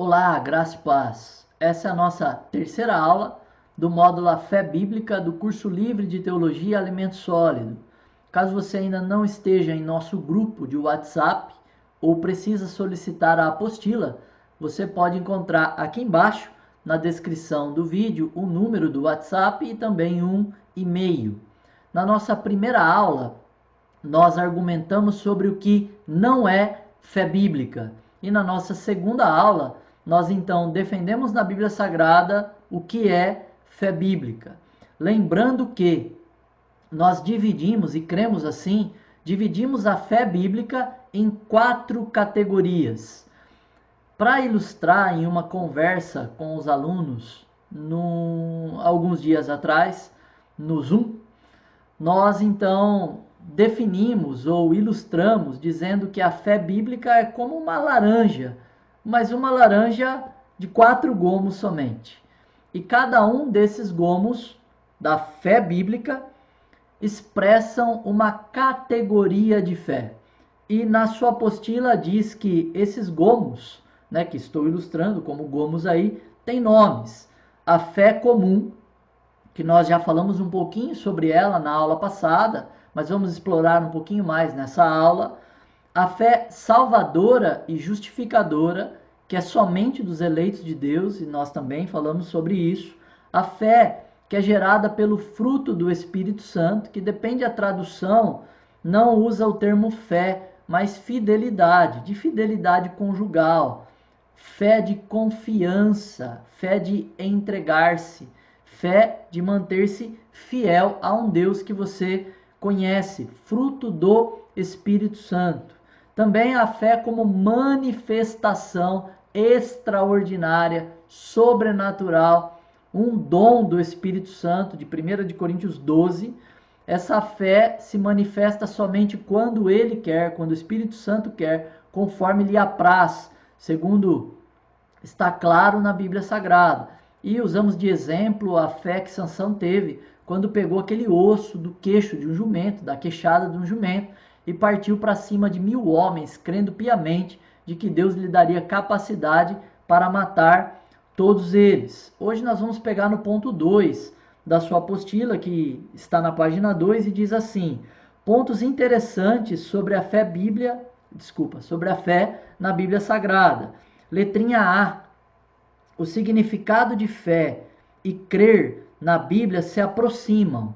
Olá, graça e paz. Essa é a nossa terceira aula do módulo A Fé Bíblica do curso livre de Teologia e Alimento Sólido. Caso você ainda não esteja em nosso grupo de WhatsApp ou precisa solicitar a apostila, você pode encontrar aqui embaixo na descrição do vídeo o número do WhatsApp e também um e-mail. Na nossa primeira aula, nós argumentamos sobre o que não é fé bíblica. E na nossa segunda aula, nós então defendemos na Bíblia Sagrada o que é fé bíblica. Lembrando que nós dividimos, e cremos assim, dividimos a fé bíblica em 4 categorias. Para ilustrar em uma conversa com os alunos, alguns dias atrás, no Zoom, nós então definimos ou ilustramos dizendo que a fé bíblica é como uma laranja, mas uma laranja de 4 gomos somente. E cada um desses gomos da fé bíblica expressam uma categoria de fé. E na sua apostila diz que esses gomos, que estou ilustrando como gomos aí, têm nomes. A fé comum, que nós já falamos um pouquinho sobre ela na aula passada, mas vamos explorar um pouquinho mais nessa aula. A fé salvadora e justificadora, que é somente dos eleitos de Deus, e nós também falamos sobre isso. A fé que é gerada pelo fruto do Espírito Santo, que depende da tradução, não usa o termo fé, mas fidelidade, de fidelidade conjugal, fé de confiança, fé de entregar-se, fé de manter-se fiel a um Deus que você conhece, fruto do Espírito Santo. Também a fé como manifestação extraordinária, sobrenatural, um dom do Espírito Santo, de 1 de Coríntios 12. Essa fé se manifesta somente quando ele quer, quando o Espírito Santo quer, conforme lhe apraz, segundo está claro na Bíblia Sagrada. E usamos de exemplo a fé que Sansão teve quando pegou aquele osso do queixo de um jumento, da queixada de um jumento, e partiu para cima de 1000 homens, crendo piamente de que Deus lhe daria capacidade para matar todos eles. Hoje nós vamos pegar no ponto 2 da sua apostila, que está na página 2, e diz assim: pontos interessantes sobre a fé sobre a fé na Bíblia Sagrada. Letrinha A. O significado de fé e crer na Bíblia se aproximam.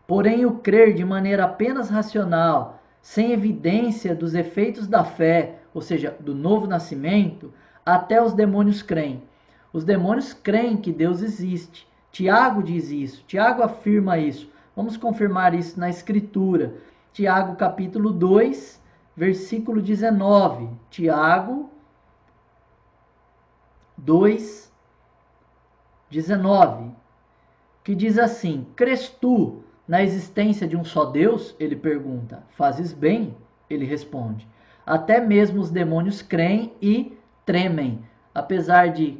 Porém, o crer de maneira apenas racional, sem evidência dos efeitos da fé, ou seja, do novo nascimento, até os demônios creem. Os demônios creem que Deus existe. Tiago diz isso, Tiago afirma isso. Vamos confirmar isso na Escritura. Tiago capítulo 2, versículo 19. Tiago 2, 19, que diz assim: crês tu na existência de um só Deus? Ele pergunta. Fazes bem? Ele responde. Até mesmo os demônios creem e tremem. Apesar de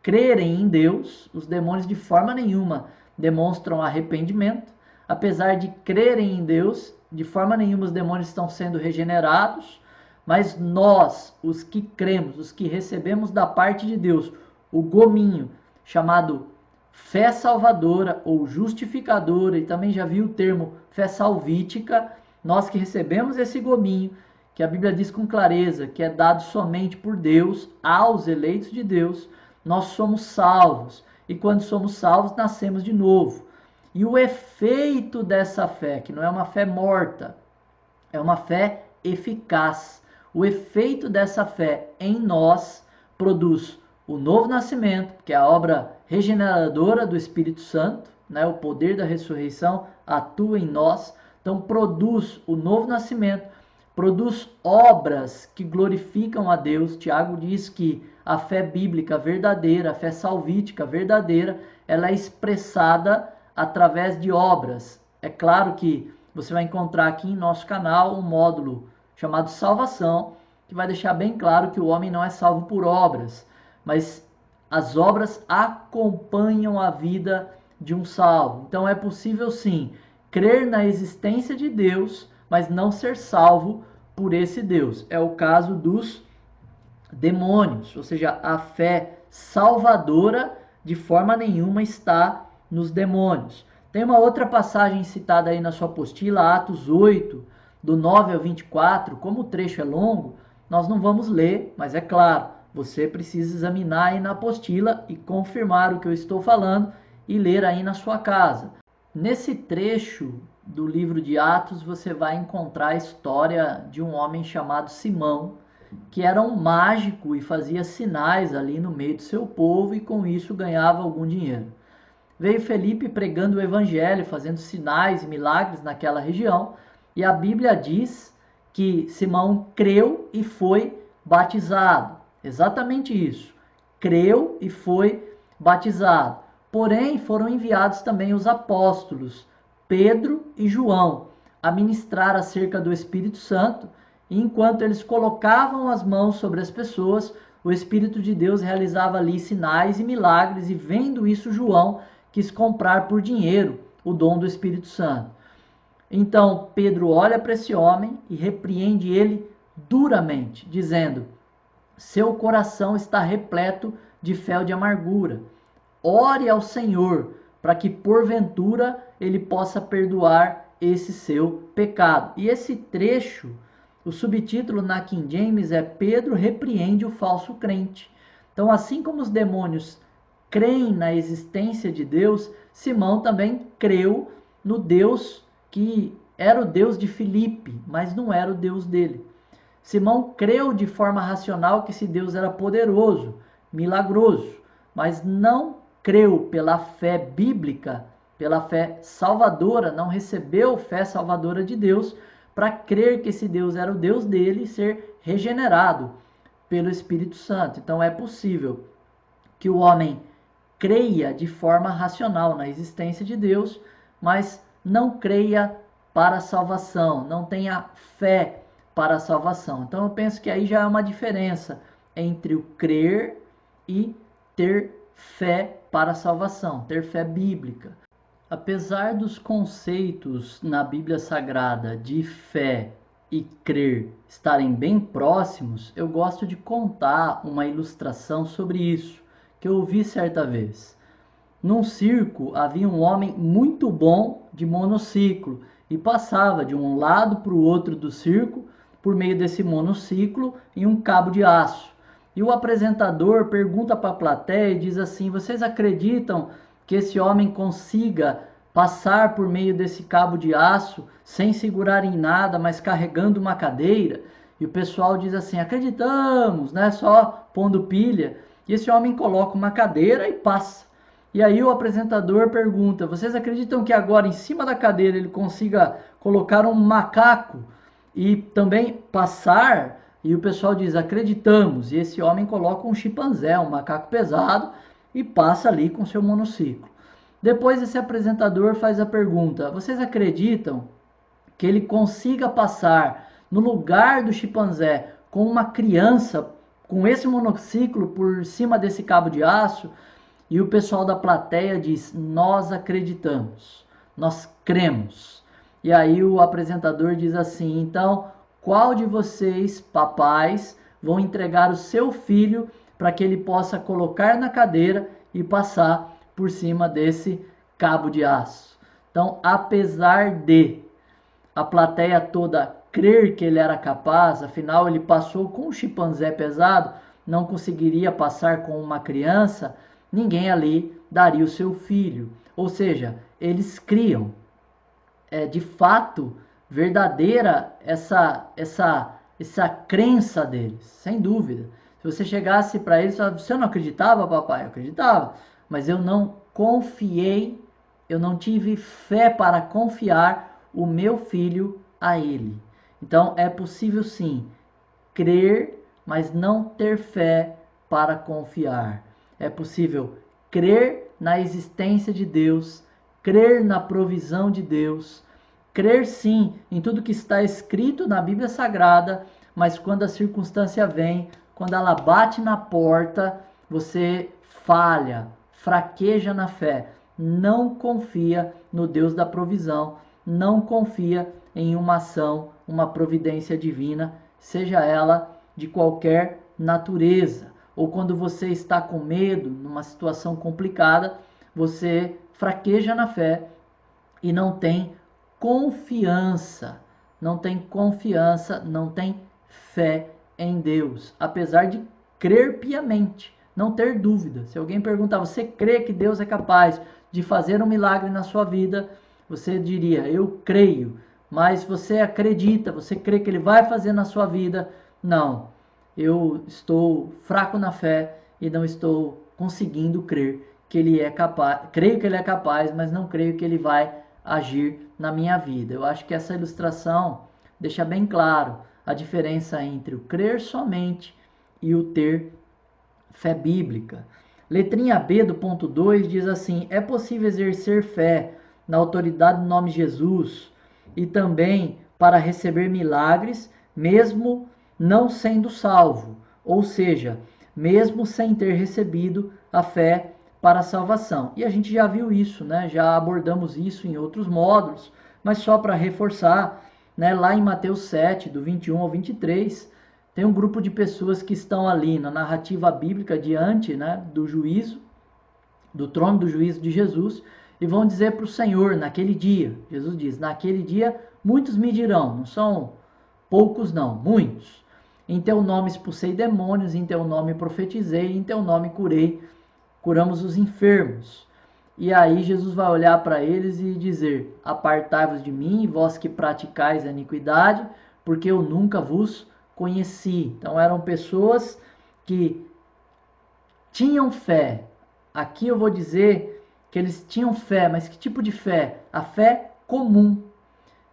crerem em Deus, os demônios de forma nenhuma demonstram arrependimento. Apesar de crerem em Deus, de forma nenhuma os demônios estão sendo regenerados. Mas nós, os que cremos, os que recebemos da parte de Deus o gominho chamado fé salvadora ou justificadora, e também já viu o termo fé salvítica, nós que recebemos esse gominho, que a Bíblia diz com clareza que é dado somente por Deus aos eleitos de Deus, nós somos salvos. E quando somos salvos, nascemos de novo. E o efeito dessa fé, que não é uma fé morta, é uma fé eficaz. O efeito dessa fé em nós produz o novo nascimento, que é a obra regeneradora do Espírito Santo, o poder da ressurreição atua em nós, então produz o novo nascimento, produz obras que glorificam a Deus. Tiago diz que a fé bíblica verdadeira, a fé salvítica verdadeira, ela é expressada através de obras. É claro que você vai encontrar aqui em nosso canal um módulo chamado Salvação, que vai deixar bem claro que o homem não é salvo por obras, mas as obras acompanham a vida de um salvo. Então é possível sim crer na existência de Deus, mas não ser salvo por esse Deus. É o caso dos demônios, ou seja, a fé salvadora de forma nenhuma está nos demônios. Tem uma outra passagem citada aí na sua apostila, Atos 8, do 9 ao 24, como o trecho é longo, nós não vamos ler, mas é claro, você precisa examinar aí na apostila e confirmar o que eu estou falando e ler aí na sua casa. Nesse trecho do livro de Atos, você vai encontrar a história de um homem chamado Simão, que era um mágico e fazia sinais ali no meio do seu povo e com isso ganhava algum dinheiro. Veio Felipe pregando o evangelho, fazendo sinais e milagres naquela região, e a Bíblia diz que Simão creu e foi batizado. Exatamente isso. Creu e foi batizado. Porém, foram enviados também os apóstolos, Pedro e João, a ministrar acerca do Espírito Santo, e enquanto eles colocavam as mãos sobre as pessoas, o Espírito de Deus realizava ali sinais e milagres, e vendo isso, João quis comprar por dinheiro o dom do Espírito Santo. Então Pedro olha para esse homem e repreende ele duramente, dizendo: seu coração está repleto de fel de amargura. Ore ao Senhor para que porventura ele possa perdoar esse seu pecado. E esse trecho, o subtítulo na King James é Pedro repreende o falso crente. Então, assim como os demônios creem na existência de Deus, Simão também creu no Deus que era o Deus de Filipe, mas não era o Deus dele. Simão creu de forma racional que esse Deus era poderoso, milagroso, mas não creu pela fé bíblica, pela fé salvadora, não recebeu fé salvadora de Deus para crer que esse Deus era o Deus dele e ser regenerado pelo Espírito Santo. Então é possível que o homem creia de forma racional na existência de Deus, mas não creia para a salvação, não tenha fé para a salvação. Então eu penso que aí já é uma diferença entre o crer e ter fé para a salvação, ter fé bíblica. Apesar dos conceitos na Bíblia Sagrada de fé e crer estarem bem próximos, eu gosto de contar uma ilustração sobre isso, que eu ouvi certa vez. Num circo havia um homem muito bom de monociclo e passava de um lado para o outro do circo por meio desse monociclo em um cabo de aço. E o apresentador pergunta para a plateia e diz assim: vocês acreditam que esse homem consiga passar por meio desse cabo de aço sem segurar em nada, mas carregando uma cadeira? E o pessoal diz assim: acreditamos, né? Só pondo pilha. E esse homem coloca uma cadeira e passa. E aí o apresentador pergunta: vocês acreditam que agora em cima da cadeira ele consiga colocar um macaco e também passar? E o pessoal diz: acreditamos. E esse homem coloca um chimpanzé, um macaco pesado, e passa ali com seu monociclo. Depois esse apresentador faz a pergunta: vocês acreditam que ele consiga passar no lugar do chimpanzé com uma criança com esse monociclo por cima desse cabo de aço? E o pessoal da plateia diz: nós acreditamos, nós cremos. E aí o apresentador diz assim: então, qual de vocês, papais, vão entregar o seu filho para que ele possa colocar na cadeira e passar por cima desse cabo de aço? Então, apesar de a plateia toda crer que ele era capaz, afinal ele passou com um chimpanzé pesado, não conseguiria passar com uma criança, ninguém ali daria o seu filho. Ou seja, eles criam. É de fato verdadeira essa crença deles, sem dúvida. Se você chegasse para eles e falasse: você não acreditava, papai? Eu acreditava, mas eu não confiei, eu não tive fé para confiar o meu filho a ele. Então é possível sim crer, mas não ter fé para confiar. É possível crer na existência de Deus, crer na provisão de Deus, crer sim em tudo que está escrito na Bíblia Sagrada, mas quando a circunstância vem, quando ela bate na porta, você falha, fraqueja na fé, não confia no Deus da provisão, não confia em uma ação, uma providência divina, seja ela de qualquer natureza. Ou quando você está com medo, numa situação complicada, você fraqueja na fé e não tem confiança. Não tem confiança, não tem fé em Deus. Apesar de crer piamente, não ter dúvida. Se alguém perguntar, você crê que Deus é capaz de fazer um milagre na sua vida? Você diria, eu creio. Mas você acredita, você crê que Ele vai fazer na sua vida? Não. Eu estou fraco na fé e não estou conseguindo crer que Ele é capaz. Creio que Ele é capaz, mas não creio que Ele vai agir na minha vida. Eu acho que essa ilustração deixa bem claro a diferença entre o crer somente e o ter fé bíblica. Letrinha B do ponto 2 diz assim: é possível exercer fé na autoridade do nome de Jesus e também para receber milagres, mesmo não sendo salvo, ou seja, mesmo sem ter recebido a fé para a salvação. E a gente já viu isso, né? Já abordamos isso em outros módulos, mas só para reforçar, né? Lá em Mateus 7, do 21 ao 23, tem um grupo de pessoas que estão ali na narrativa bíblica diante, né, do juízo, do trono do juízo de Jesus, e vão dizer para o Senhor naquele dia, Jesus diz, naquele dia muitos me dirão, não são poucos não, muitos. Em teu nome expulsei demônios, em teu nome profetizei, em teu nome curamos os enfermos. E aí Jesus vai olhar para eles e dizer, apartai-vos de mim, vós que praticais a iniquidade, porque eu nunca vos conheci. Então eram pessoas que tinham fé. Aqui eu vou dizer que eles tinham fé, mas que tipo de fé? A fé comum.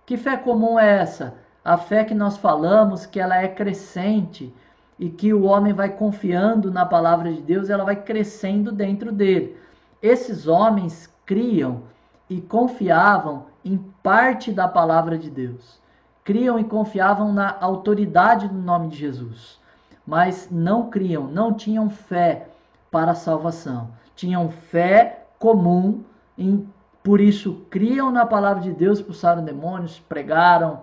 Que fé comum é essa? A fé que nós falamos que ela é crescente e que o homem vai confiando na palavra de Deus, ela vai crescendo dentro dele. Esses homens criam e confiavam em parte da palavra de Deus. Criam e confiavam na autoridade do nome de Jesus, mas não criam, não tinham fé para a salvação. Tinham fé comum, por isso criam na palavra de Deus, expulsaram demônios, pregaram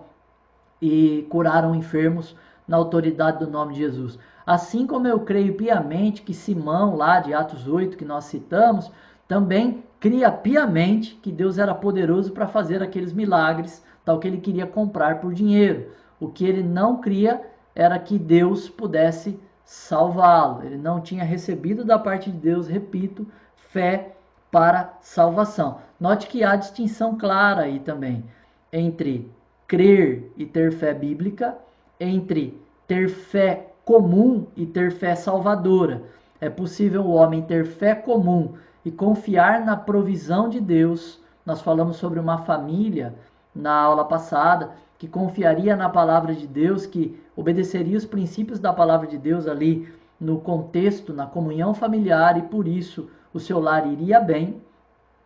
e curaram enfermos na autoridade do nome de Jesus. Assim como eu creio piamente que Simão, lá de Atos 8, que nós citamos, também cria piamente que Deus era poderoso para fazer aqueles milagres, tal que ele queria comprar por dinheiro. O que ele não cria era que Deus pudesse salvá-lo. Ele não tinha recebido da parte de Deus, repito, fé para salvação. Note que há distinção clara aí também entre crer e ter fé bíblica, entre ter fé comum e ter fé salvadora. É possível o homem ter fé comum e confiar na provisão de Deus. Nós falamos sobre uma família na aula passada que confiaria na palavra de Deus, que obedeceria os princípios da palavra de Deus ali no contexto, na comunhão familiar, e por isso o seu lar iria bem,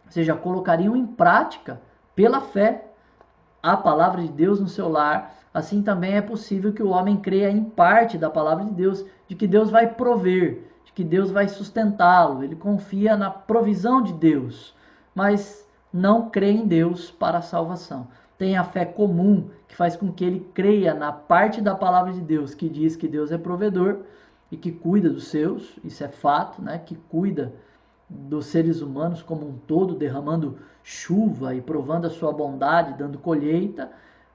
ou seja, colocariam em prática pela fé a palavra de Deus no seu lar. Assim também é possível que o homem creia em parte da palavra de Deus, de que Deus vai prover, de que Deus vai sustentá-lo. Ele confia na provisão de Deus, mas não crê em Deus para a salvação. Tem a fé comum, que faz com que ele creia na parte da palavra de Deus, que diz que Deus é provedor e que cuida dos seus, isso é fato, né? Que cuida dos seres humanos como um todo, derramando chuva e provando a sua bondade, dando colheita,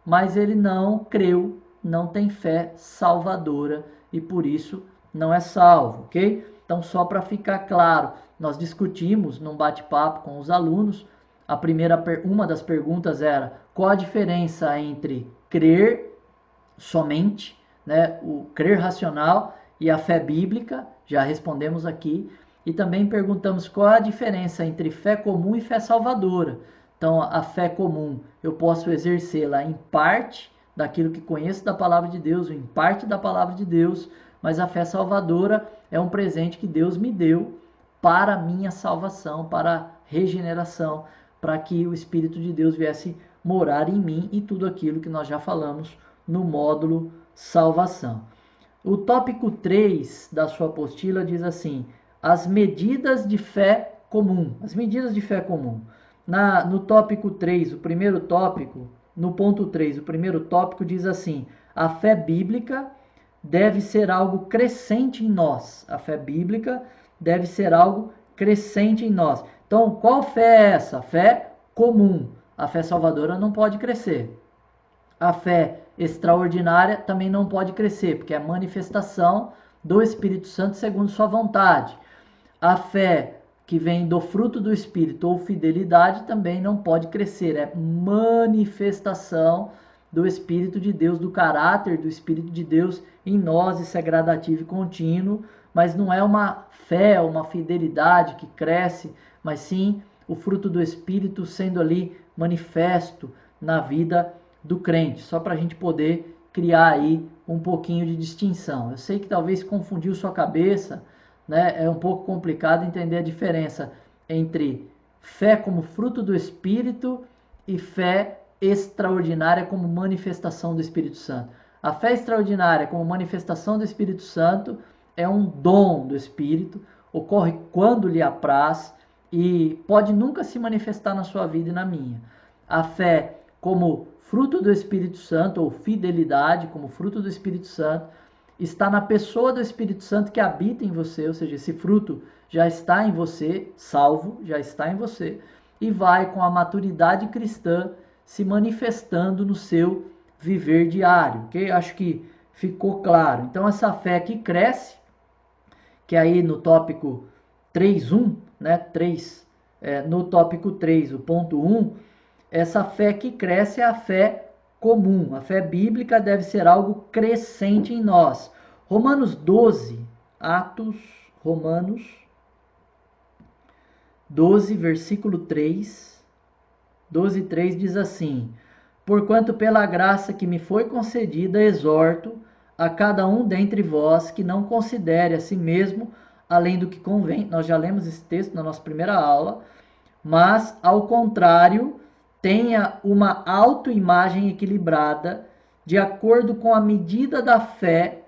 mas ele não creu, não tem fé salvadora e por isso não é salvo, ok? Então, só para ficar claro, nós discutimos num bate-papo com os alunos, uma das perguntas era qual a diferença entre crer somente, né, o crer racional e a fé bíblica, já respondemos aqui. E também perguntamos qual é a diferença entre fé comum e fé salvadora. Então, a fé comum eu posso exercê-la em parte daquilo que conheço da palavra de Deus, ou em parte da palavra de Deus, mas a fé salvadora é um presente que Deus me deu para a minha salvação, para a regeneração, para que o Espírito de Deus viesse morar em mim e tudo aquilo que nós já falamos no módulo salvação. O tópico 3 da sua apostila diz assim: as medidas de fé comum. As medidas de fé comum. No tópico 3, o primeiro tópico, no ponto 3, o primeiro tópico diz assim: a fé bíblica deve ser algo crescente em nós. A fé bíblica deve ser algo crescente em nós. Então, qual fé é essa? A fé comum. A fé salvadora não pode crescer. A fé extraordinária também não pode crescer, porque é a manifestação do Espírito Santo segundo sua vontade. A fé que vem do fruto do Espírito ou fidelidade também não pode crescer, é manifestação do Espírito de Deus, do caráter do Espírito de Deus em nós, isso é gradativo e contínuo, mas não é uma fé, uma fidelidade que cresce, mas sim o fruto do Espírito sendo ali manifesto na vida do crente, só para a gente poder criar aí um pouquinho de distinção. Eu sei que talvez confundiu sua cabeça, né? É um pouco complicado entender a diferença entre fé como fruto do Espírito e fé extraordinária como manifestação do Espírito Santo. A fé extraordinária como manifestação do Espírito Santo é um dom do Espírito, ocorre quando lhe apraz e pode nunca se manifestar na sua vida e na minha. A fé como fruto do Espírito Santo, ou fidelidade como fruto do Espírito Santo, está na pessoa do Espírito Santo que habita em você, ou seja, esse fruto já está em você, salvo, já está em você, e vai com a maturidade cristã se manifestando no seu viver diário, ok? Acho que ficou claro. Então, essa fé que cresce, que aí no tópico 3.1, né, 3, no tópico 3, o ponto 1, essa fé que cresce é a fé comum. A fé bíblica deve ser algo crescente em nós. Romanos 12, Romanos 12, versículo 3, 12, 3 diz assim: porquanto pela graça que me foi concedida, exorto a cada um dentre vós que não considere a si mesmo além do que convém. Nós já lemos esse texto na nossa primeira aula, mas ao contrário, tenha uma autoimagem equilibrada, de acordo com a medida da fé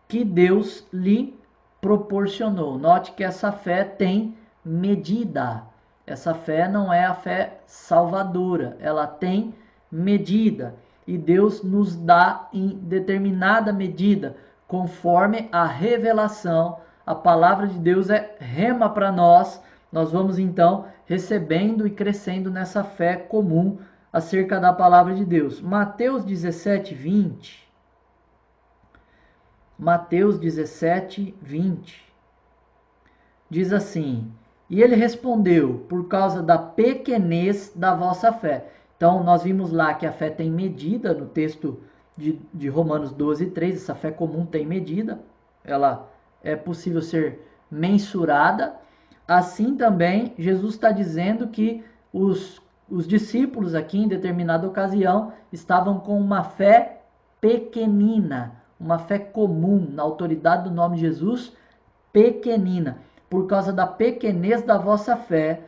que Deus lhe proporcionou. Note que essa fé tem medida. Essa fé não é a fé salvadora, ela tem medida. E Deus nos dá em determinada medida, conforme a revelação. A palavra de Deus é rema para nós. Nós vamos então recebendo e crescendo nessa fé comum acerca da palavra de Deus. Mateus 17, 20. Mateus 17, 20. Diz assim: e ele respondeu, por causa da pequenez da vossa fé. Então, nós vimos lá que a fé tem medida, no texto de Romanos 12, 3, essa fé comum tem medida, ela é possível ser mensurada. Assim também, Jesus está dizendo que os discípulos aqui, em determinada ocasião, estavam com uma fé pequenina, uma fé comum, na autoridade do nome de Jesus, pequenina, por causa da pequenez da vossa fé,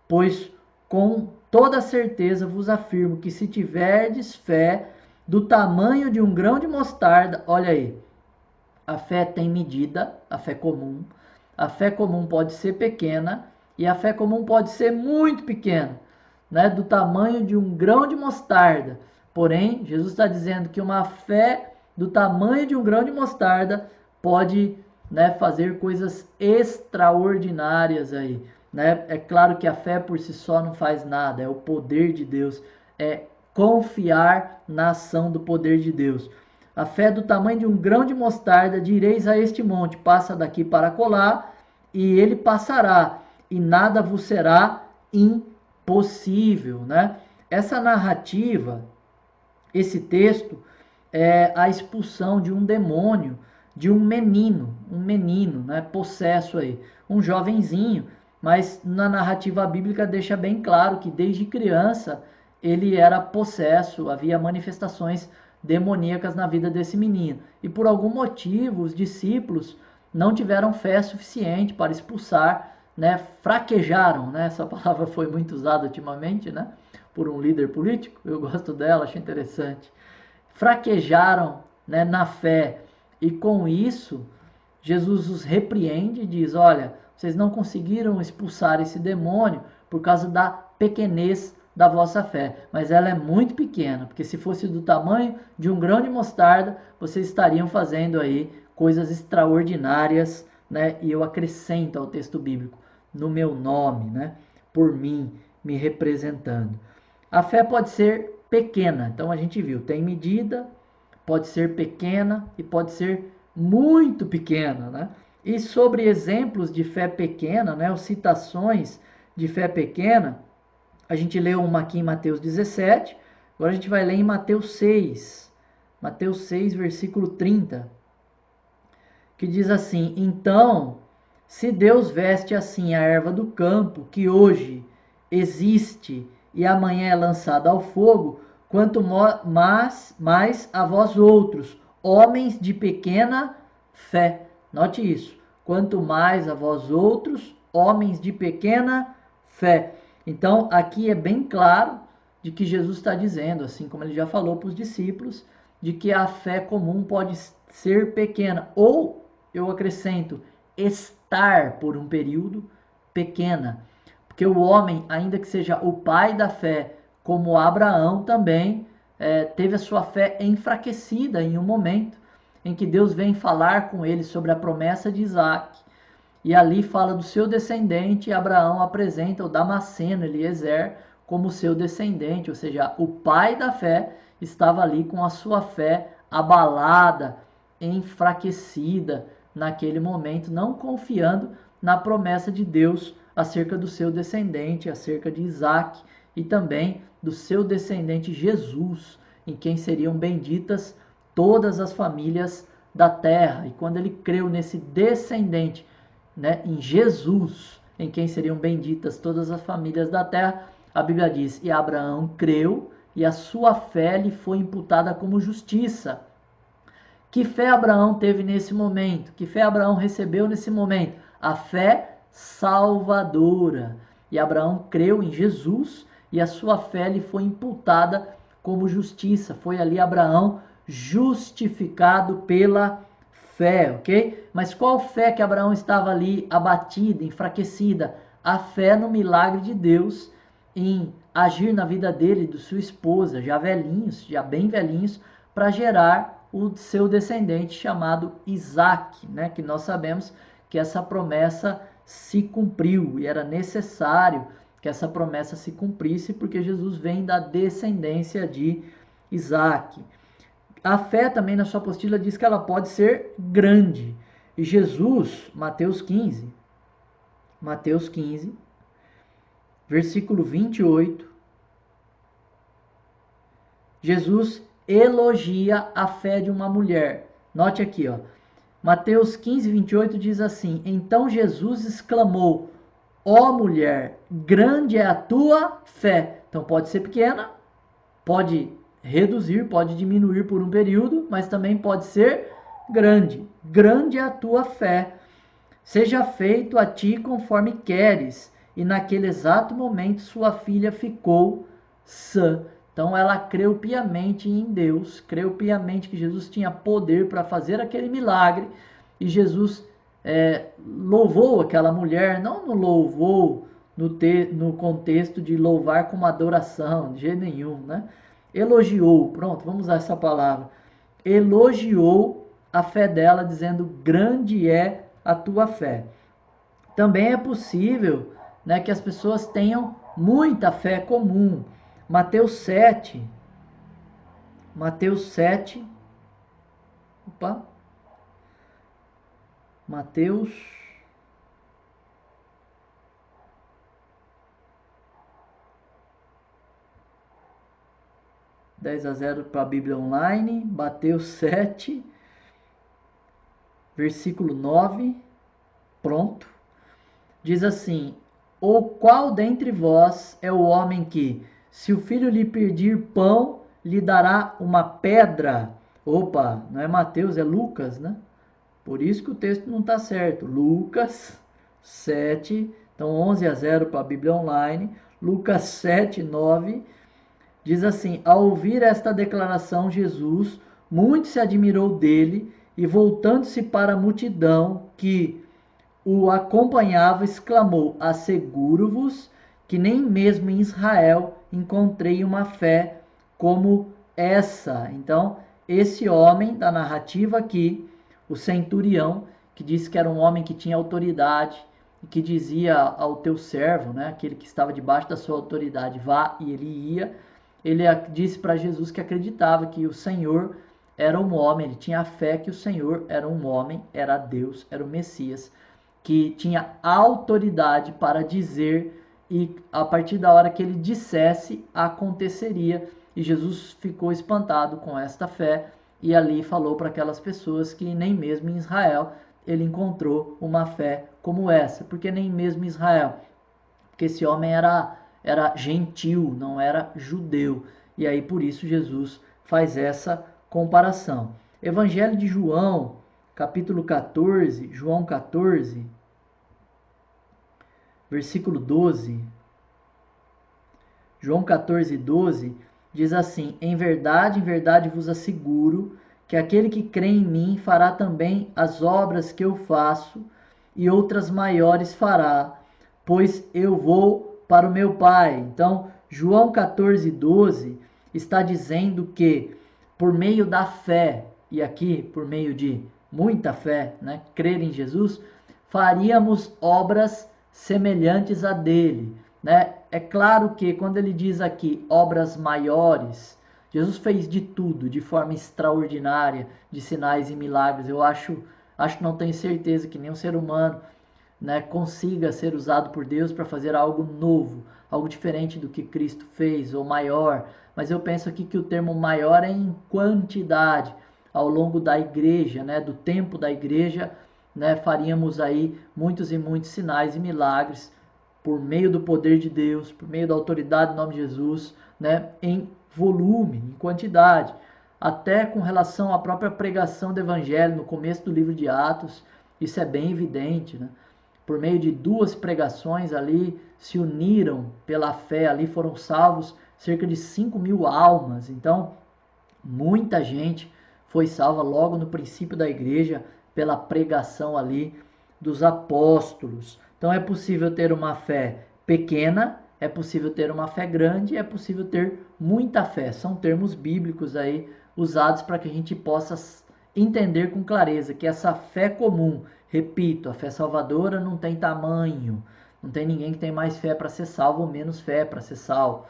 pois com toda certeza vos afirmo que se tiverdes fé do tamanho de um grão de mostarda, olha aí, a fé tem medida, a fé comum pode ser pequena e a fé comum pode ser muito pequena, né, do tamanho de um grão de mostarda. Porém, Jesus está dizendo que uma fé do tamanho de um grão de mostarda pode, né, fazer coisas extraordinárias aí, né? É claro que a fé por si só não faz nada, é o poder de Deus, é confiar na ação do poder de Deus. A fé do tamanho de um grão de mostarda, direis a este monte, passa daqui para colar, e ele passará, e nada vos será impossível, né? Essa narrativa, esse texto, é a expulsão de um demônio, de um menino, né, possesso aí, um jovenzinho, mas na narrativa bíblica deixa bem claro que desde criança ele era possesso, havia manifestações demoníacas na vida desse menino. E por algum motivo os discípulos não tiveram fé suficiente para expulsar, né, fraquejaram, né, essa palavra foi muito usada ultimamente, né, por um líder político, eu gosto dela, acho interessante. Fraquejaram, né, na fé, e com isso Jesus os repreende e diz: olha, vocês não conseguiram expulsar esse demônio por causa da pequenez da vossa fé, mas ela é muito pequena, porque se fosse do tamanho de um grão de mostarda, vocês estariam fazendo aí coisas extraordinárias, né? E eu acrescento ao texto bíblico, no meu nome, né? Por mim, me representando. A fé pode ser pequena, então a gente viu, tem medida, pode ser pequena e pode ser muito pequena, né? E sobre exemplos de fé pequena, né, ou citações de fé pequena, a gente leu uma aqui em Mateus 17, agora a gente vai ler em Mateus 6. Mateus 6, versículo 30, que diz assim: Então, se Deus veste assim a erva do campo, que hoje existe e amanhã é lançada ao fogo, quanto mais a vós outros, homens de pequena fé. Note isso. Quanto mais a vós outros, homens de pequena fé. Então, aqui é bem claro de que Jesus está dizendo, assim como ele já falou para os discípulos, de que a fé comum pode ser pequena, ou, eu acrescento, estar por um período pequena. Porque o homem, ainda que seja o pai da fé, como Abraão também, teve a sua fé enfraquecida em um momento em que Deus vem falar com ele sobre a promessa de Isaac. E ali fala do seu descendente, e Abraão apresenta o Damasceno, Eliezer, como seu descendente, ou seja, o pai da fé estava ali com a sua fé abalada, enfraquecida naquele momento, não confiando na promessa de Deus acerca do seu descendente, acerca de Isaac e também do seu descendente Jesus, em quem seriam benditas todas as famílias da terra. E quando ele creu nesse descendente, né, em Jesus, em quem seriam benditas todas as famílias da terra, a Bíblia diz: e Abraão creu e a sua fé lhe foi imputada como justiça. Que fé Abraão teve nesse momento? Que fé Abraão recebeu nesse momento? A fé salvadora. E Abraão creu em Jesus e a sua fé lhe foi imputada como justiça. Foi ali Abraão justificado pela fé, ok? Mas qual fé que Abraão estava ali abatida, enfraquecida? A fé no milagre de Deus em agir na vida dele e de sua esposa, já velhinhos, já bem velhinhos, para gerar o seu descendente chamado Isaac, né? Que nós sabemos que essa promessa se cumpriu e era necessário que essa promessa se cumprisse porque Jesus vem da descendência de Isaac. A fé também na sua apostila diz que ela pode ser grande. E Jesus, Mateus 15, versículo 28, Jesus elogia a fé de uma mulher. Note aqui, ó. Mateus 15, 28 diz assim: Então Jesus exclamou: Ó mulher, grande é a tua fé. Então pode ser pequena, pode reduzir, pode diminuir por um período, mas também pode ser grande. Grande é a tua fé. Seja feito a ti conforme queres. E naquele exato momento sua filha ficou sã. Então ela creu piamente em Deus, creu piamente que Jesus tinha poder para fazer aquele milagre. E Jesus louvou aquela mulher, não no louvou no contexto de louvar como adoração, de jeito nenhum, né? Elogiou, pronto, vamos usar essa palavra. Elogiou a fé dela, dizendo: grande é a tua fé. Também é possível, né, que as pessoas tenham muita fé comum. Mateus 7, Mateus 10-0 para a Bíblia Online, Mateus 7, versículo 9, pronto. Diz assim: ou qual dentre vós é o homem que, se o filho lhe pedir pão, lhe dará uma pedra? Opa, não é Mateus, é Lucas, né? Por isso que o texto não está certo. Lucas 7, então 11-0 para a Bíblia Online. Lucas 7, 9, diz assim: ao ouvir esta declaração, Jesus muito se admirou dele e, voltando-se para a multidão que o acompanhava, exclamou: asseguro-vos que nem mesmo em Israel encontrei uma fé como essa. Então, esse homem da narrativa aqui, o centurião, que disse que era um homem que tinha autoridade, e que dizia ao teu servo, né, aquele que estava debaixo da sua autoridade, vá, e ele ia. Ele disse para Jesus que acreditava que o Senhor era um homem, ele tinha fé que o Senhor era um homem, era Deus, era o Messias, que tinha autoridade para dizer, e a partir da hora que ele dissesse, aconteceria. E Jesus ficou espantado com esta fé e ali falou para aquelas pessoas que nem mesmo em Israel ele encontrou uma fé como essa, porque nem mesmo em Israel, porque esse homem era gentil, não era judeu. E aí por isso Jesus faz essa comparação. Evangelho de João, capítulo 14, João 14, versículo 12. João 14, 12 diz assim: em verdade vos asseguro que aquele que crê em mim fará também as obras que eu faço, e outras maiores fará, pois eu vou para o meu Pai. Então, João 14, 12 está dizendo que por meio da fé, e aqui por meio de muita fé, né, crer em Jesus, faríamos obras semelhantes a dele, né? É claro que quando ele diz aqui obras maiores, Jesus fez de tudo, de forma extraordinária, de sinais e milagres. Eu acho, não tenho certeza que nenhum ser humano, né, consiga ser usado por Deus para fazer algo novo, algo diferente do que Cristo fez, ou maior. Mas eu penso aqui que o termo maior é em quantidade. Ao longo da igreja, né, do tempo da igreja, né, faríamos aí muitos e muitos sinais e milagres por meio do poder de Deus, por meio da autoridade do nome de Jesus, né, em volume, em quantidade. Até com relação à própria pregação do evangelho no começo do livro de Atos, isso é bem evidente, né? Por meio de 2 pregações ali, se uniram pela fé, ali foram salvos cerca de 5.000 almas. Então, muita gente foi salva logo no princípio da igreja pela pregação ali dos apóstolos. Então é possível ter uma fé pequena, é possível ter uma fé grande, é possível ter muita fé. São termos bíblicos aí usados para que a gente possa entender com clareza que essa fé comum, repito, a fé salvadora não tem tamanho, não tem ninguém que tem mais fé para ser salvo ou menos fé para ser salvo.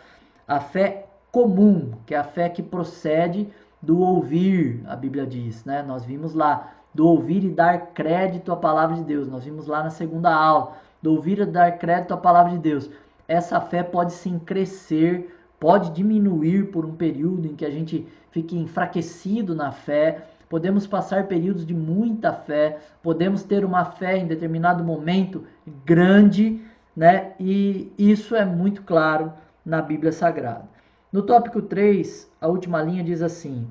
A fé comum, que é a fé que procede do ouvir, a Bíblia diz, né? Nós vimos lá, do ouvir e dar crédito à palavra de Deus. Nós vimos lá na segunda aula, do ouvir e dar crédito à palavra de Deus. Essa fé pode sim crescer, pode diminuir por um período em que a gente fique enfraquecido na fé. Podemos passar períodos de muita fé, podemos ter uma fé em determinado momento grande, né? E isso é muito claro na Bíblia Sagrada. No tópico 3, a última linha diz assim: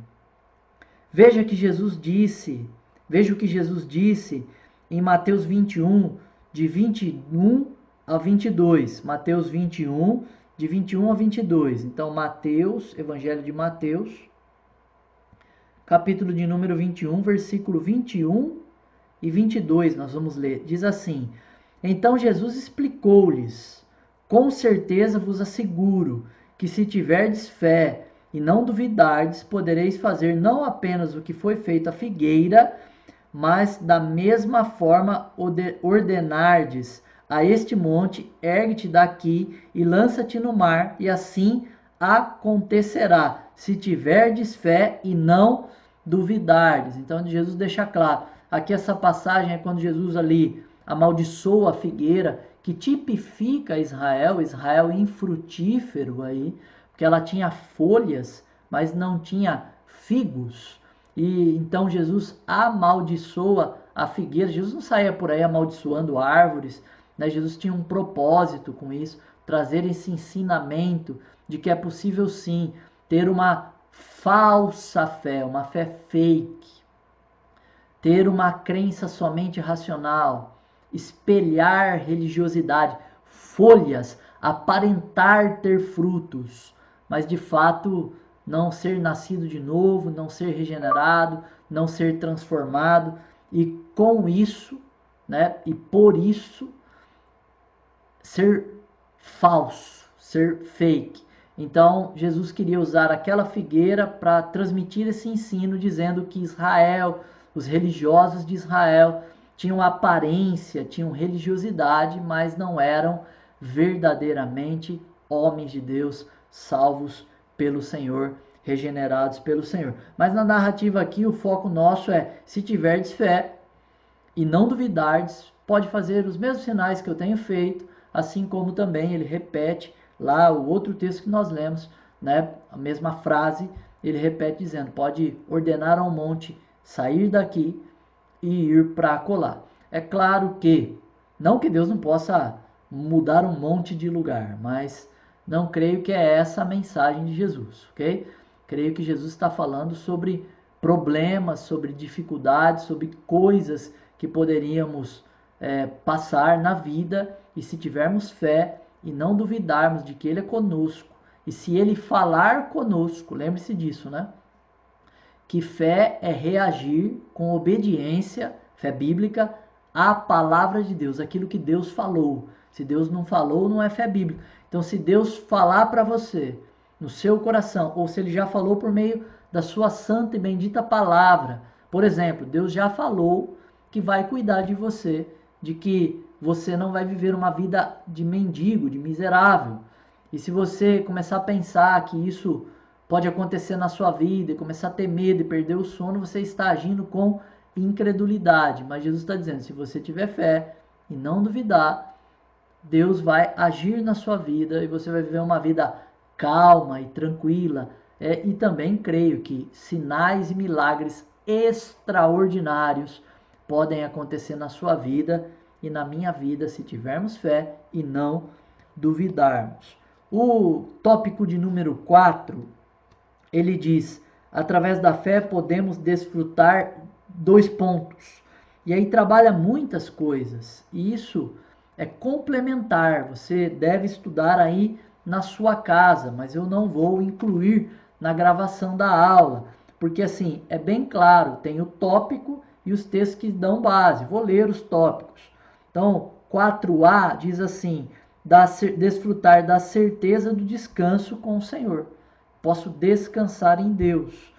veja o que Jesus disse em Mateus 21, de 21 a 22. Mateus 21, de 21 a 22. Então, Mateus, Evangelho de Mateus, capítulo de número 21, versículo 21 e 22, nós vamos ler. Diz assim: então Jesus explicou-lhes: com certeza vos asseguro que se tiverdes fé e não duvidardes, podereis fazer não apenas o que foi feito à figueira, mas da mesma forma ordenardes a este monte: ergue-te daqui e lança-te no mar, e assim acontecerá, se tiverdes fé e não duvidardes. Então Jesus deixa claro, aqui essa passagem é quando Jesus ali amaldiçoa a figueira, que tipifica Israel infrutífero aí, porque ela tinha folhas, mas não tinha figos. E então Jesus amaldiçoa a figueira. Jesus não saía por aí amaldiçoando árvores, né? Jesus tinha um propósito com isso, trazer esse ensinamento de que é possível sim ter uma falsa fé, uma fé fake, ter uma crença somente racional, espelhar religiosidade, folhas, aparentar ter frutos, mas de fato não ser nascido de novo, não ser regenerado, não ser transformado, e com isso, né, e por isso ser falso, ser fake. Então, Jesus queria usar aquela figueira para transmitir esse ensino, dizendo que Israel, os religiosos de Israel, tinham aparência, tinham religiosidade, mas não eram verdadeiramente homens de Deus, salvos pelo Senhor, regenerados pelo Senhor. Mas na narrativa aqui, o foco nosso é: se tiverdes fé e não duvidardes, pode fazer os mesmos sinais que eu tenho feito, assim como também ele repete lá o outro texto que nós lemos, né? A mesma frase, ele repete dizendo: pode ordenar ao monte sair daqui e ir para acolá. É claro que, não que Deus não possa mudar um monte de lugar, mas não creio que é essa a mensagem de Jesus, ok? Creio que Jesus está falando sobre problemas, sobre dificuldades, sobre coisas que poderíamos passar na vida, e se tivermos fé e não duvidarmos de que Ele é conosco, e se Ele falar conosco, lembre-se disso, né? Que fé é reagir com obediência, fé bíblica, à palavra de Deus, aquilo que Deus falou. Se Deus não falou, não é fé bíblica. Então, se Deus falar para você, no seu coração, ou se Ele já falou por meio da sua santa e bendita palavra, por exemplo, Deus já falou que vai cuidar de você, de que você não vai viver uma vida de mendigo, de miserável. E se você começar a pensar que isso pode acontecer na sua vida e começar a ter medo e perder o sono, você está agindo com incredulidade. Mas Jesus está dizendo: se você tiver fé e não duvidar, Deus vai agir na sua vida e você vai viver uma vida calma e tranquila. E também creio que sinais e milagres extraordinários podem acontecer na sua vida e na minha vida se tivermos fé e não duvidarmos. O tópico de número 4, ele diz: através da fé podemos desfrutar dois pontos. E aí trabalha muitas coisas. E isso é complementar. Você deve estudar aí na sua casa, mas eu não vou incluir na gravação da aula, porque assim, é bem claro, tem o tópico e os textos que dão base. Vou ler os tópicos. Então, 4A diz assim: desfrutar da certeza do descanso com o Senhor. Posso descansar em Deus.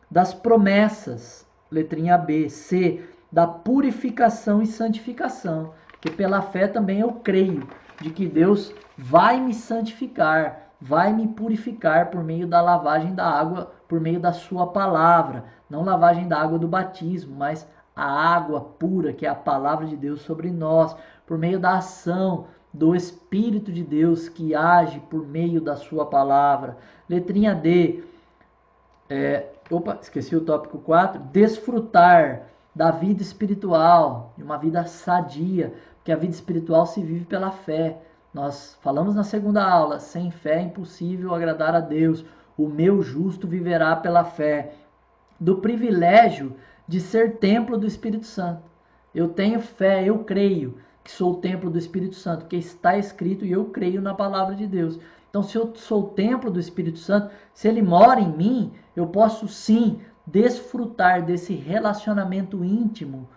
Das promessas, letrinha B. C, da purificação e santificação. Porque pela fé também eu creio de que Deus vai me santificar, vai me purificar por meio da lavagem da água, por meio da sua palavra. Não lavagem da água do batismo, mas a água pura, que é a palavra de Deus sobre nós, por meio da ação do Espírito de Deus que age por meio da sua palavra. Letrinha D. Esqueci o tópico 4. Desfrutar da vida espiritual, de uma vida sadia, porque a vida espiritual se vive pela fé. Nós falamos na segunda aula: sem fé é impossível agradar a Deus. O meu justo viverá pela fé. Do privilégio de ser templo do Espírito Santo. Eu tenho fé, eu creio que sou o templo do Espírito Santo, porque está escrito e eu creio na palavra de Deus. Então, se eu sou o templo do Espírito Santo, se ele mora em mim, eu posso sim desfrutar desse relacionamento íntimo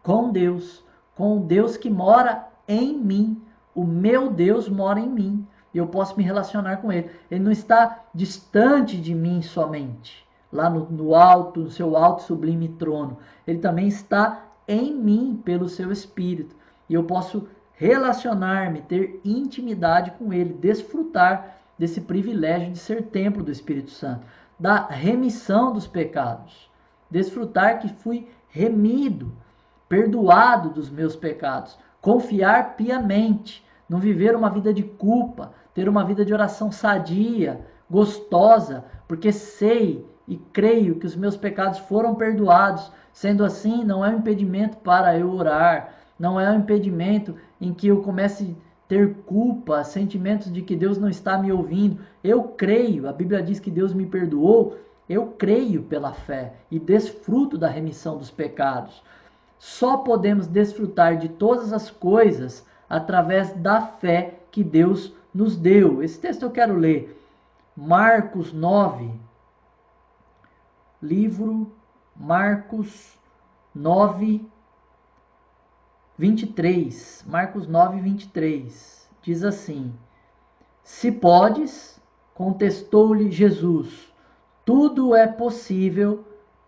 com o Deus que mora em mim. O meu Deus mora em mim e eu posso me relacionar com ele. Ele não está distante de mim somente, lá no alto, no seu alto sublime trono. Ele também está em mim pelo seu Espírito. E eu posso relacionar-me, ter intimidade com ele, desfrutar desse privilégio de ser templo do Espírito Santo, da remissão dos pecados, desfrutar que fui remido, perdoado dos meus pecados, confiar piamente, não viver uma vida de culpa, ter uma vida de oração sadia, gostosa, porque sei e creio que os meus pecados foram perdoados. Sendo assim, não é um impedimento para eu orar, não é um impedimento em que eu comece a ter culpa, sentimentos de que Deus não está me ouvindo. Eu creio, a Bíblia diz que Deus me perdoou, eu creio pela fé e desfruto da remissão dos pecados. Só podemos desfrutar de todas as coisas através da fé que Deus nos deu. Esse texto eu quero ler. Marcos 9, livro Marcos 9, 23. Marcos 9, 23. Diz assim: se podes, Contestou-lhe Jesus: tudo é possível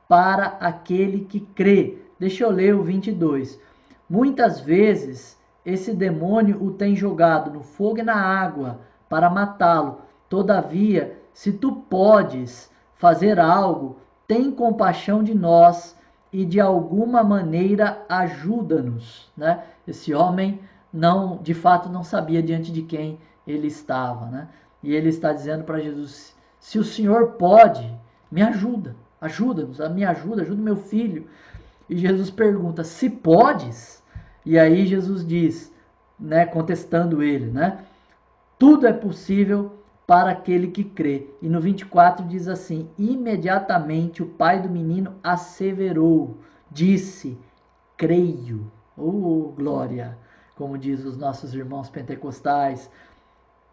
para aquele que crê. Deixa eu ler o 22. Muitas vezes esse demônio o tem jogado no fogo e na água para matá-lo. Todavia, se tu podes fazer algo, tem compaixão de nós e de alguma maneira ajuda-nos, né? Esse homem não, de fato, não sabia diante de quem ele estava, né? E ele está dizendo para Jesus: se o Senhor pode, me ajuda, ajuda-nos, me ajuda meu filho. E Jesus pergunta: se podes? E aí Jesus diz, né, contestando ele, né? Tudo é possível para aquele que crê. E no 24 diz assim: imediatamente o pai do menino asseverou, disse: creio. Oh, glória! Como diz os nossos irmãos pentecostais,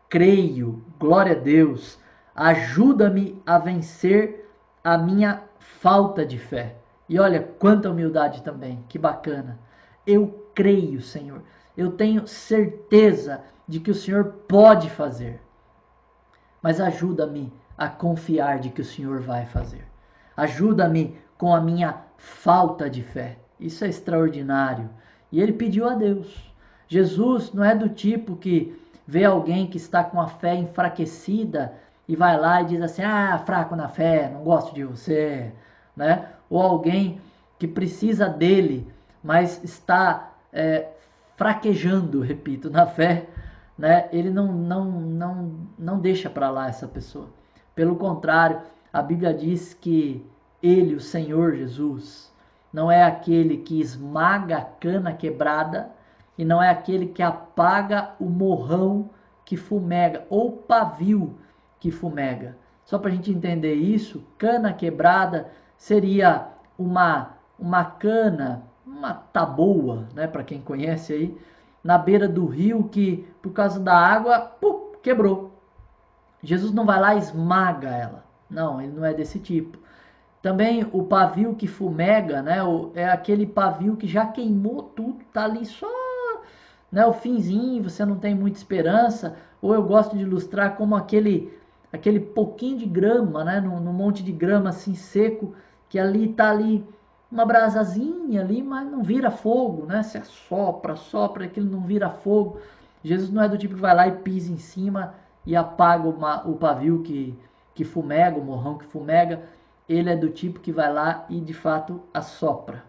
creio, glória a Deus, ajuda-me a vencer a minha falta de fé. E olha quanta humildade também, que bacana. Eu creio, Senhor. Eu tenho certeza de que o Senhor pode fazer. Mas ajuda-me a confiar de que o Senhor vai fazer. Ajuda-me com a minha falta de fé. Isso é extraordinário. E ele pediu a Deus. Jesus não é do tipo que vê alguém que está com a fé enfraquecida e vai lá e diz assim: ah, fraco na fé, não gosto de você, né? Ou alguém que precisa dele, mas está fraquejando, repito, na fé, né? Ele não deixa para lá essa pessoa. Pelo contrário, a Bíblia diz que ele, o Senhor Jesus, não é aquele que esmaga a cana quebrada e não é aquele que apaga o morrão que fumega ou pavio que fumega. Só para a gente entender isso, cana quebrada seria uma cana, uma taboa, né, para quem conhece aí, na beira do rio que por causa da água, pum, quebrou. Jesus não vai lá e esmaga ela. Não, ele não é desse tipo. Também o pavio que fumega, né, é aquele pavio que já queimou tudo, tá ali só, né, o finzinho, você não tem muita esperança. Ou eu gosto de ilustrar como aquele pouquinho de grama, né, no monte de grama assim seco, que ali tá ali uma brasazinha ali, mas não vira fogo, né? Se sopra, aquilo não vira fogo. Jesus não é do tipo que vai lá e pisa em cima e apaga o pavio que fumega, o morrão que fumega. Ele é do tipo que vai lá e de fato assopra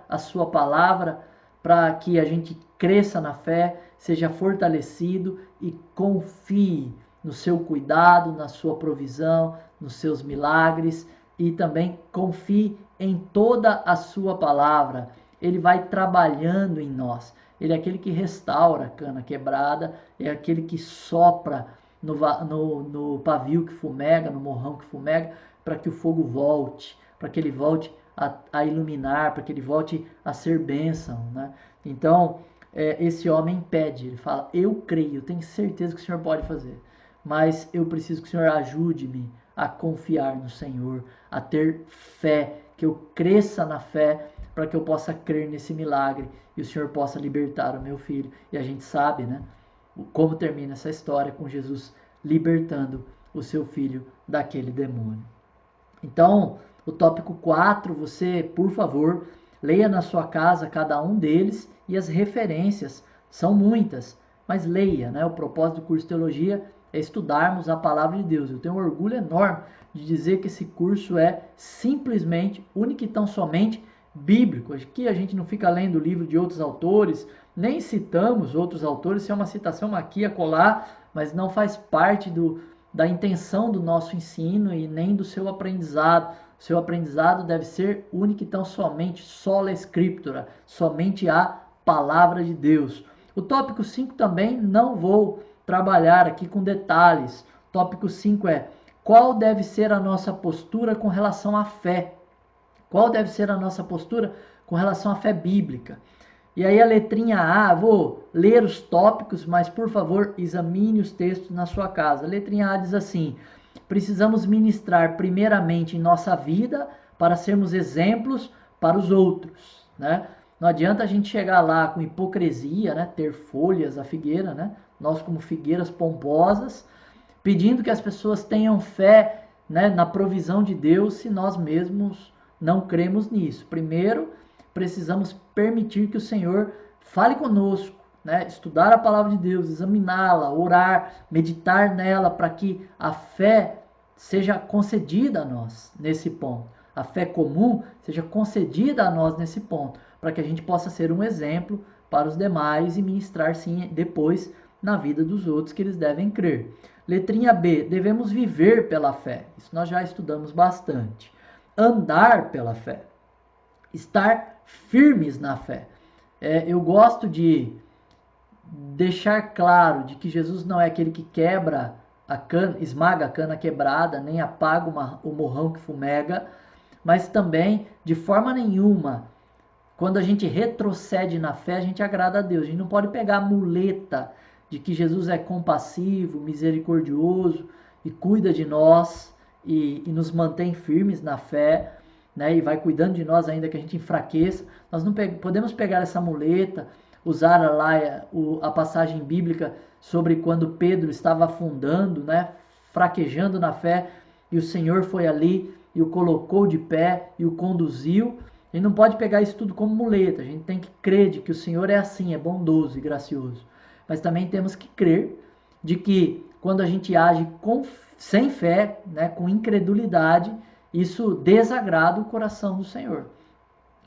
a sua palavra para que a gente cresça na fé, seja fortalecido e confie no seu cuidado, na sua provisão, nos seus milagres e também confie em toda a sua palavra. Ele vai trabalhando em nós. Ele é aquele que restaura a cana quebrada, é aquele que sopra no pavio que fumega, no morrão que fumega, para que o fogo volte, para que ele volte a iluminar, para que ele volte a ser bênção, né? Então, esse homem pede, ele fala: eu creio, eu tenho certeza que o Senhor pode fazer, mas eu preciso que o Senhor ajude-me a confiar no Senhor, a ter fé, que eu cresça na fé, para que eu possa crer nesse milagre e o Senhor possa libertar o meu filho. E a gente sabe, né, como termina essa história com Jesus libertando o seu filho daquele demônio. Então, o tópico 4, você, por favor, leia na sua casa cada um deles e as referências, são muitas, mas leia, né? O propósito do curso de teologia é estudarmos a palavra de Deus. Eu tenho um orgulho enorme de dizer que esse curso é simplesmente, único e tão somente bíblico. Aqui a gente não fica lendo o livro de outros autores, nem citamos outros autores, se é uma citação aqui a colar, mas não faz parte da intenção do nosso ensino e nem do seu aprendizado. O seu aprendizado deve ser único e tão somente sola scriptura, somente a palavra de Deus. O tópico 5 também não vou trabalhar aqui com detalhes. O tópico 5 é: qual deve ser a nossa postura com relação à fé? Qual deve ser a nossa postura com relação à fé bíblica? E aí a letrinha A, vou ler os tópicos, mas por favor examine os textos na sua casa. A letrinha A diz assim: precisamos ministrar primeiramente em nossa vida para sermos exemplos para os outros, né? Não adianta a gente chegar lá com hipocrisia, né? Ter folhas a figueira, né? Nós como figueiras pomposas, pedindo que as pessoas tenham fé, né, na provisão de Deus, se nós mesmos não cremos nisso. Primeiro, precisamos permitir que o Senhor fale conosco, né, estudar a palavra de Deus, examiná-la, orar, meditar nela, para que a fé seja concedida a nós nesse ponto. A fé comum seja concedida a nós nesse ponto, para que a gente possa ser um exemplo para os demais e ministrar sim depois na vida dos outros que eles devem crer. Letrinha B, devemos viver pela fé. Isso nós já estudamos bastante. Andar pela fé. Estar firmes na fé. Eu gosto de deixar claro de que Jesus não é aquele que quebra a cana, esmaga a cana quebrada, nem apaga o morrão que fumega, mas também, de forma nenhuma, quando a gente retrocede na fé, a gente agrada a Deus. A gente não pode pegar a muleta de que Jesus é compassivo, misericordioso e cuida de nós e nos mantém firmes na fé, né? E vai cuidando de nós ainda que a gente enfraqueça. Nós não podemos pegar essa muleta, usar lá a passagem bíblica sobre quando Pedro estava afundando, né? Fraquejando na fé, e o Senhor foi ali e o colocou de pé e o conduziu. A gente não pode pegar isso tudo como muleta. A gente tem que crer de que o Senhor é assim, é bondoso e gracioso. Mas também temos que crer de que quando a gente age sem fé, né, com incredulidade, isso desagrada o coração do Senhor.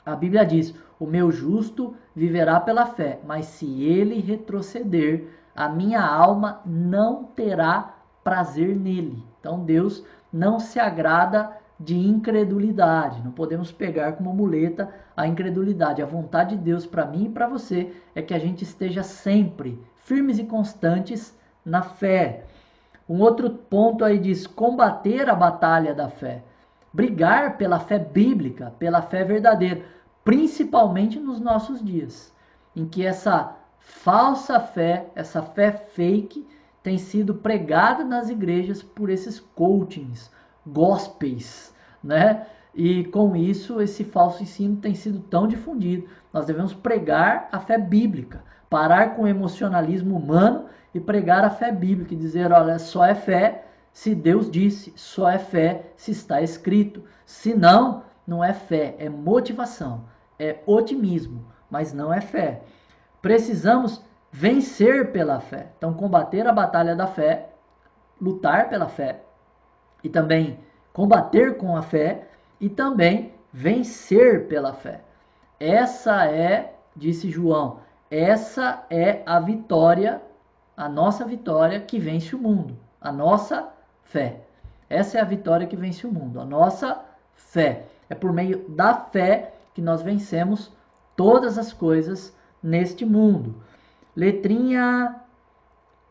A Bíblia diz: o meu justo viverá pela fé, mas se ele retroceder, a minha alma não terá prazer nele. Então Deus não se agrada de incredulidade. Não podemos pegar como muleta a incredulidade. A vontade de Deus para mim e para você é que a gente esteja sempre firmes e constantes na fé. Um outro ponto aí diz: combater a batalha da fé. Brigar pela fé bíblica, pela fé verdadeira, principalmente nos nossos dias, em que essa falsa fé, essa fé fake, tem sido pregada nas igrejas por esses coachings, gospels, né? E com isso, esse falso ensino tem sido tão difundido. Nós devemos pregar a fé bíblica, parar com o emocionalismo humano e pregar a fé bíblica e dizer: olha, só é fé se Deus disse, só é fé se está escrito. Se não, não é fé, é motivação, é otimismo, mas não é fé. Precisamos vencer pela fé. Então, combater a batalha da fé, lutar pela fé e também combater com a fé e também vencer pela fé. Essa é, disse João, essa é a vitória, a nossa vitória que vence o mundo, a nossa fé. Essa é a vitória que vence o mundo, a nossa fé. É por meio da fé que nós vencemos todas as coisas neste mundo. Letrinha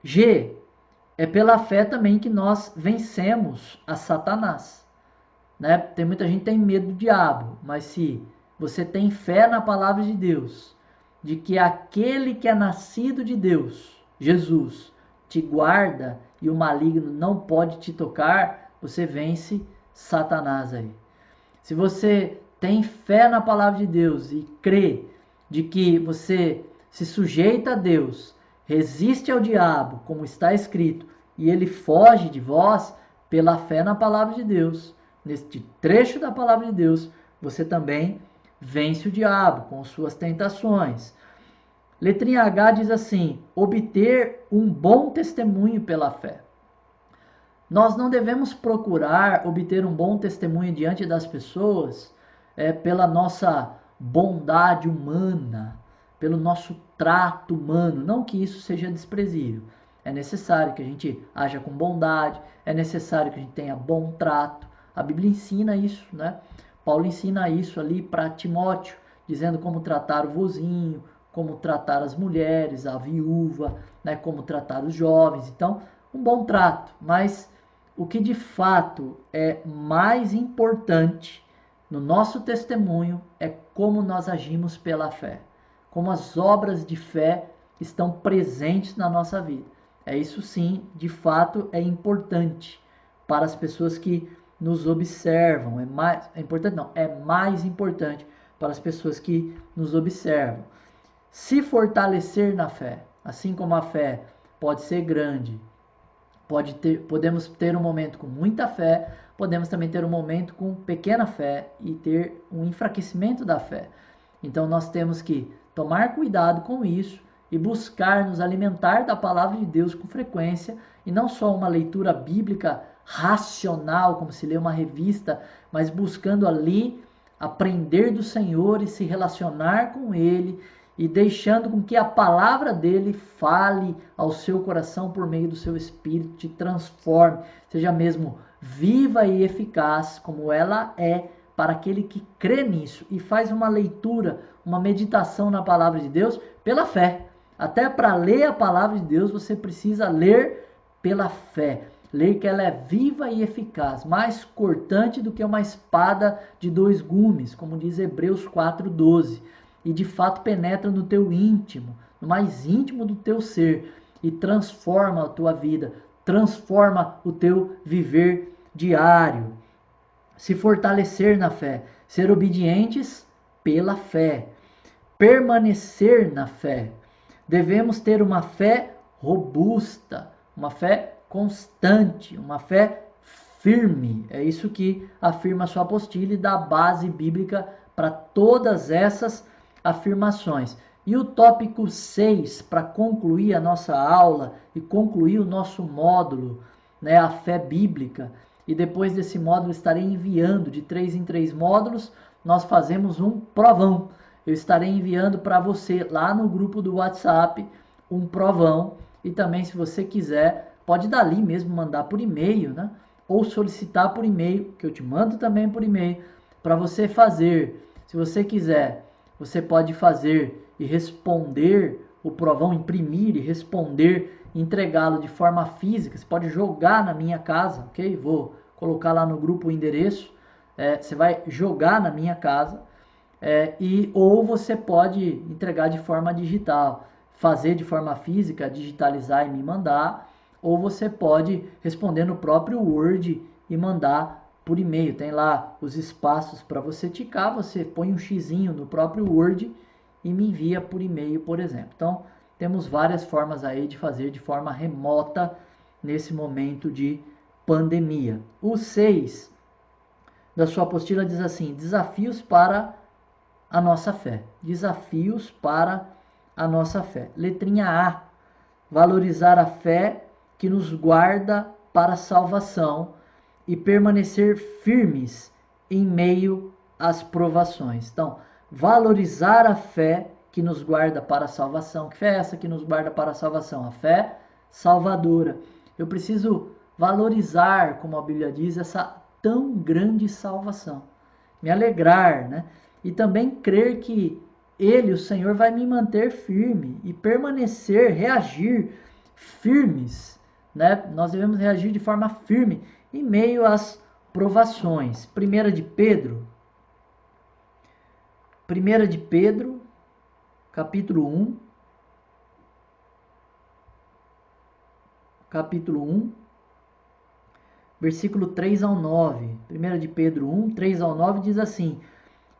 G. É pela fé também que nós vencemos a Satanás. Né? Tem muita gente que tem medo do diabo, mas se você tem fé na palavra de Deus, de que aquele que é nascido de Deus, Jesus, te guarda e o maligno não pode te tocar, você vence Satanás aí. Se você tem fé na palavra de Deus e crê de que você se sujeita a Deus, resiste ao diabo, como está escrito, e ele foge de vós pela fé na palavra de Deus, neste trecho da palavra de Deus, você também vence o diabo com suas tentações. Letrinha H diz assim: obter um bom testemunho pela fé. Nós não devemos procurar obter um bom testemunho diante das pessoas pela nossa bondade humana, pelo nosso trato humano. Não que isso seja desprezível. É necessário que a gente haja com bondade, é necessário que a gente tenha bom trato. A Bíblia ensina isso, né? Paulo ensina isso ali para Timóteo, dizendo como tratar o vozinho, como tratar as mulheres, a viúva, né? Como tratar os jovens. Então, um bom trato, mas o que de fato é mais importante no nosso testemunho é como nós agimos pela fé, como as obras de fé estão presentes na nossa vida. Isso sim, de fato, é importante para as pessoas que nos observam. É mais importante para as pessoas que nos observam. Se fortalecer na fé, assim como a fé pode ser grande, Podemos ter um momento com muita fé, podemos também ter um momento com pequena fé e ter um enfraquecimento da fé. Então nós temos que tomar cuidado com isso e buscar nos alimentar da palavra de Deus com frequência, e não só uma leitura bíblica racional, como se lê uma revista, mas buscando ali aprender do Senhor e se relacionar com Ele, e deixando com que a palavra dele fale ao seu coração por meio do seu espírito, te transforme, seja mesmo viva e eficaz como ela é para aquele que crê nisso e faz uma leitura, uma meditação na palavra de Deus pela fé. Até para ler a palavra de Deus você precisa ler pela fé. Ler que ela é viva e eficaz, mais cortante do que uma espada de dois gumes, como diz Hebreus 4:12. E de fato penetra no teu íntimo, no mais íntimo do teu ser, e transforma a tua vida, transforma o teu viver diário. Se fortalecer na fé, ser obedientes pela fé, permanecer na fé. Devemos ter uma fé robusta, uma fé constante, uma fé firme. É isso que afirma a sua apostila e dá base bíblica para todas essas afirmações. E o tópico 6, para concluir a nossa aula e concluir o nosso módulo, né, a fé bíblica, e depois desse módulo estarei enviando de 3 em 3 módulos, nós fazemos um provão. Eu estarei enviando para você lá no grupo do WhatsApp um provão, e também se você quiser, pode dali mesmo mandar por e-mail, né? Ou solicitar por e-mail, que eu te mando também por e-mail, para você fazer. Se você quiser, você pode fazer e responder o provão, imprimir e responder, entregá-lo de forma física. Você pode jogar na minha casa, ok? Vou colocar lá no grupo o endereço. Você vai jogar na minha casa. Ou você pode entregar de forma digital, fazer de forma física, digitalizar e me mandar. Ou você pode responder no próprio Word e mandar por e-mail. Tem lá os espaços para você ticar, você põe um xizinho no próprio Word e me envia por e-mail, por exemplo. Então, temos várias formas aí de fazer de forma remota nesse momento de pandemia. O 6 da sua apostila diz assim: desafios para a nossa fé. Desafios para a nossa fé. Letrinha A, valorizar a fé que nos guarda para a salvação e permanecer firmes em meio às provações. Então, valorizar a fé que nos guarda para a salvação. Que fé é essa que nos guarda para a salvação? A fé salvadora. Eu preciso valorizar, como a Bíblia diz, essa tão grande salvação. Me alegrar, né? E também crer que Ele, o Senhor, vai me manter firme e permanecer, reagir firmes, né? Nós devemos reagir de forma firme em meio às provações. 1 de Pedro, capítulo 1, versículo 3 ao 9. 1 de Pedro 1, 3 ao 9 diz assim: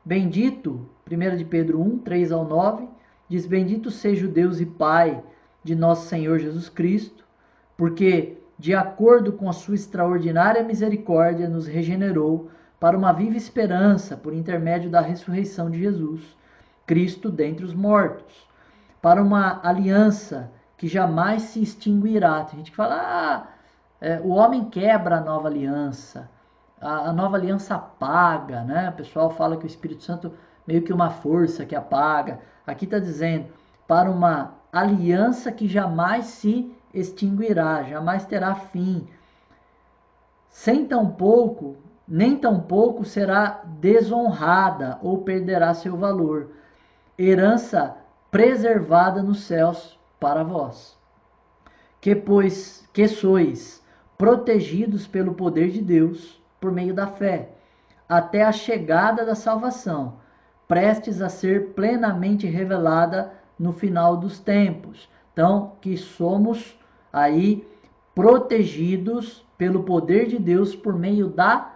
Bendito, 1 de Pedro 1, 3 ao 9, diz: Bendito seja o Deus e Pai de nosso Senhor Jesus Cristo, porque, de acordo com a sua extraordinária misericórdia, nos regenerou para uma viva esperança por intermédio da ressurreição de Jesus, Cristo dentre os mortos, para uma aliança que jamais se extinguirá. Tem gente que fala, o homem quebra a nova aliança, a nova aliança apaga, né? O pessoal fala que o Espírito Santo meio que uma força que apaga. Aqui está dizendo, para uma aliança que jamais se extinguirá, jamais terá fim. Nem tampouco será desonrada ou perderá seu valor. Herança preservada nos céus para vós. Que sois protegidos pelo poder de Deus por meio da fé, até a chegada da salvação, prestes a ser plenamente revelada no final dos tempos. Então, que somos aí protegidos pelo poder de Deus por meio da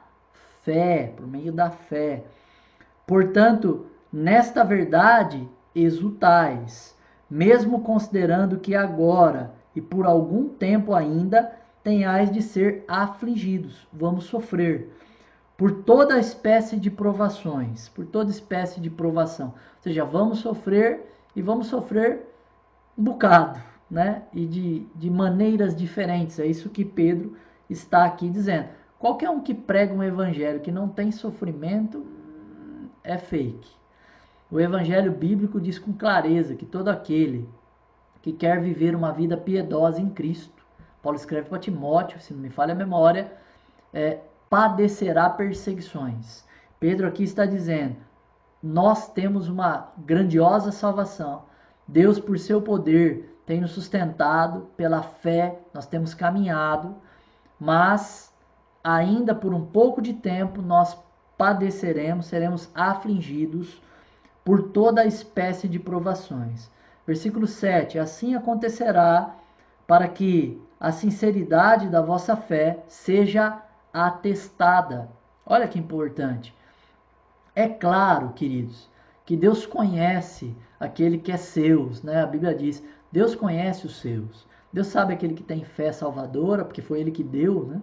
fé, Portanto, nesta verdade exultais, mesmo considerando que agora e por algum tempo ainda tenhais de ser afligidos, vamos sofrer por toda espécie de provações, por toda espécie de provação. Ou seja, vamos sofrer e vamos sofrer um bocado, né? E de maneiras diferentes. É isso que Pedro está aqui dizendo. Qualquer um que prega um evangelho que não tem sofrimento é fake. O evangelho bíblico diz com clareza que todo aquele que quer viver uma vida piedosa em Cristo, Paulo escreve para Timóteo, se não me falha a memória, padecerá perseguições. Pedro aqui está dizendo, nós temos uma grandiosa salvação. Deus, por seu poder, tem nos sustentado, pela fé, nós temos caminhado, mas ainda por um pouco de tempo nós padeceremos, seremos afligidos por toda espécie de provações. Versículo 7, assim acontecerá para que a sinceridade da vossa fé seja atestada. Olha que importante. É claro, queridos, que Deus conhece aquele que é seus, né? A Bíblia diz, Deus conhece os seus. Deus sabe aquele que tem fé salvadora, porque foi ele que deu, né?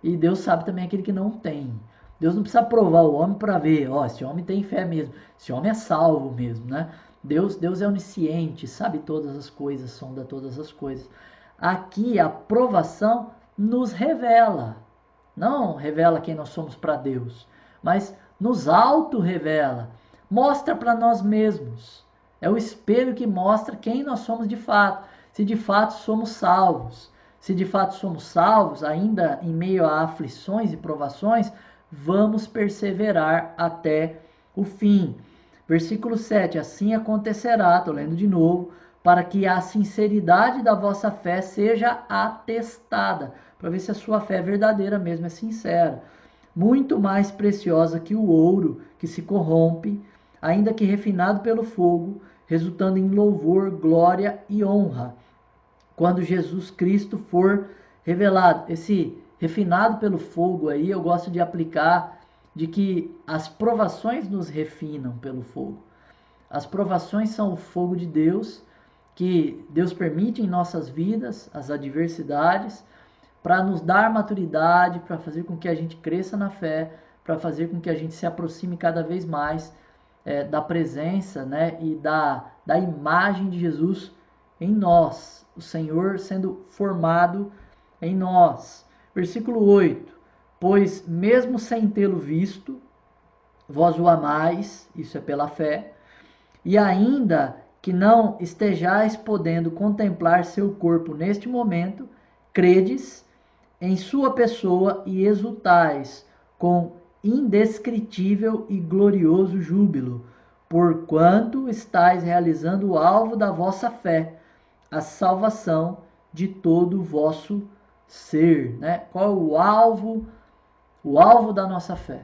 E Deus sabe também aquele que não tem. Deus não precisa provar o homem para ver, ó, esse homem tem fé mesmo, esse homem é salvo mesmo, né? Deus é onisciente, sabe todas as coisas, sonda todas as coisas. Aqui a provação nos revela, não revela quem nós somos para Deus, mas nos auto-revela, mostra para nós mesmos. É o espelho que mostra quem nós somos de fato, se de fato somos salvos. Se de fato somos salvos, ainda em meio a aflições e provações, vamos perseverar até o fim. Versículo 7, assim acontecerá, estou lendo de novo, para que a sinceridade da vossa fé seja atestada, para ver se a sua fé é verdadeira mesmo, é sincera. Muito mais preciosa que o ouro, que se corrompe, ainda que refinado pelo fogo, resultando em louvor, glória e honra, quando Jesus Cristo for revelado. Esse refinado pelo fogo aí, eu gosto de aplicar de que as provações nos refinam pelo fogo. As provações são o fogo de Deus, que Deus permite em nossas vidas, as adversidades, para nos dar maturidade, para fazer com que a gente cresça na fé, para fazer com que a gente se aproxime cada vez mais da presença, né, e da imagem de Jesus em nós, o Senhor sendo formado em nós. Versículo 8, pois mesmo sem tê-lo visto, vós o amais, isso é pela fé, e ainda que não estejais podendo contemplar seu corpo neste momento, credes em sua pessoa e exultais com indescritível e glorioso júbilo, porquanto estáis realizando o alvo da vossa fé, a salvação de todo o vosso ser, né? Qual é o alvo? O alvo da nossa fé.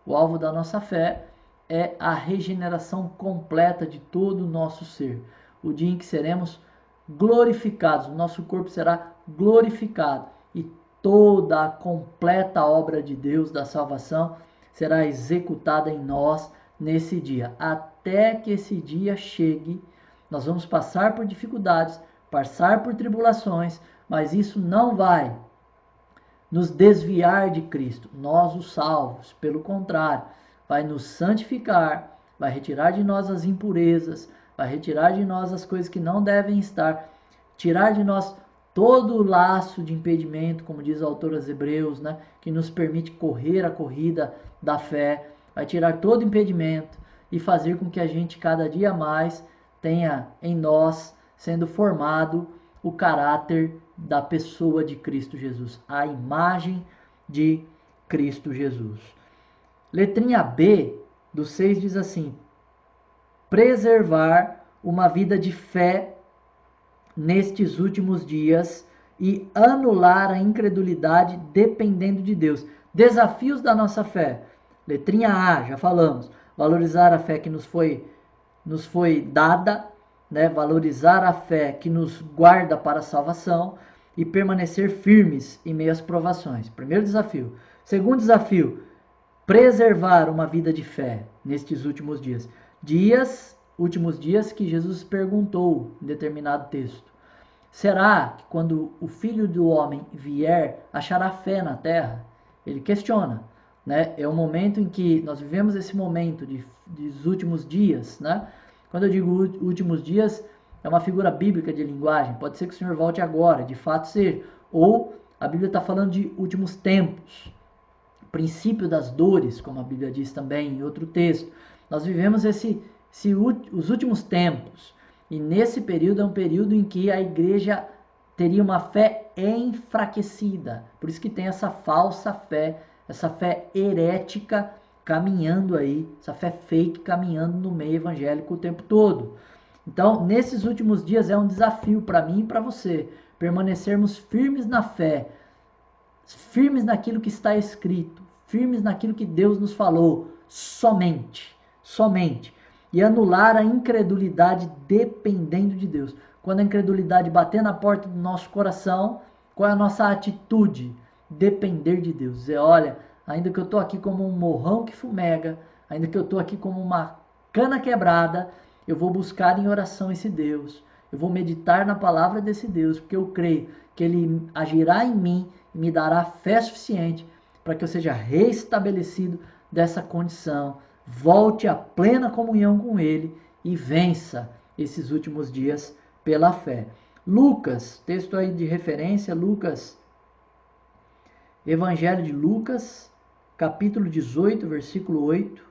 O alvo da nossa fé é a regeneração completa de todo o nosso ser. O dia em que seremos glorificados, o nosso corpo será glorificado e toda a completa obra de Deus da salvação será executada em nós nesse dia. Até que esse dia chegue, nós vamos passar por dificuldades, passar por tribulações, mas isso não vai nos desviar de Cristo, nós os salvos. Pelo contrário, vai nos santificar, vai retirar de nós as impurezas, vai retirar de nós as coisas que não devem estar, tirar de nós todo o laço de impedimento, como diz o autor aos Hebreus, né, que nos permite correr a corrida da fé, vai tirar todo impedimento e fazer com que a gente cada dia mais tenha em nós sendo formado o caráter da pessoa de Cristo Jesus, a imagem de Cristo Jesus. Letrinha B do 6 diz assim: preservar uma vida de fé nestes últimos dias e anular a incredulidade dependendo de Deus. Desafios da nossa fé. Letrinha A, já falamos. Valorizar a fé que nos foi dada, né? Valorizar a fé que nos guarda para a salvação e permanecer firmes em meio às provações. Primeiro desafio. Segundo desafio, preservar uma vida de fé nestes últimos dias. Últimos dias que Jesus perguntou em determinado texto. Será que quando o Filho do Homem vier, achará fé na terra? Ele questiona, né? É o momento em que nós vivemos esse momento dos últimos dias, né? Quando eu digo últimos dias, é uma figura bíblica de linguagem. Pode ser que o Senhor volte agora, de fato seja. Ou a Bíblia está falando de últimos tempos, princípio das dores, como a Bíblia diz também em outro texto. Nós vivemos os últimos tempos. E nesse período é um período em que a igreja teria uma fé enfraquecida. Por isso que tem essa falsa fé, essa fé herética caminhando aí, essa fé fake caminhando no meio evangélico o tempo todo. Então, nesses últimos dias é um desafio para mim e para você permanecermos firmes na fé, firmes naquilo que está escrito, firmes naquilo que Deus nos falou, somente. E anular a incredulidade dependendo de Deus. Quando a incredulidade bater na porta do nosso coração, qual é a nossa atitude? Depender de Deus. Dizer, olha, ainda que eu estou aqui como um morrão que fumega, ainda que eu estou aqui como uma cana quebrada, eu vou buscar em oração esse Deus. Eu vou meditar na palavra desse Deus, porque eu creio que Ele agirá em mim e me dará fé suficiente para que eu seja restabelecido dessa condição, volte à plena comunhão com Ele e vença esses últimos dias pela fé. Lucas, texto aí de referência, Lucas, Evangelho de Lucas, capítulo 18, versículo 8.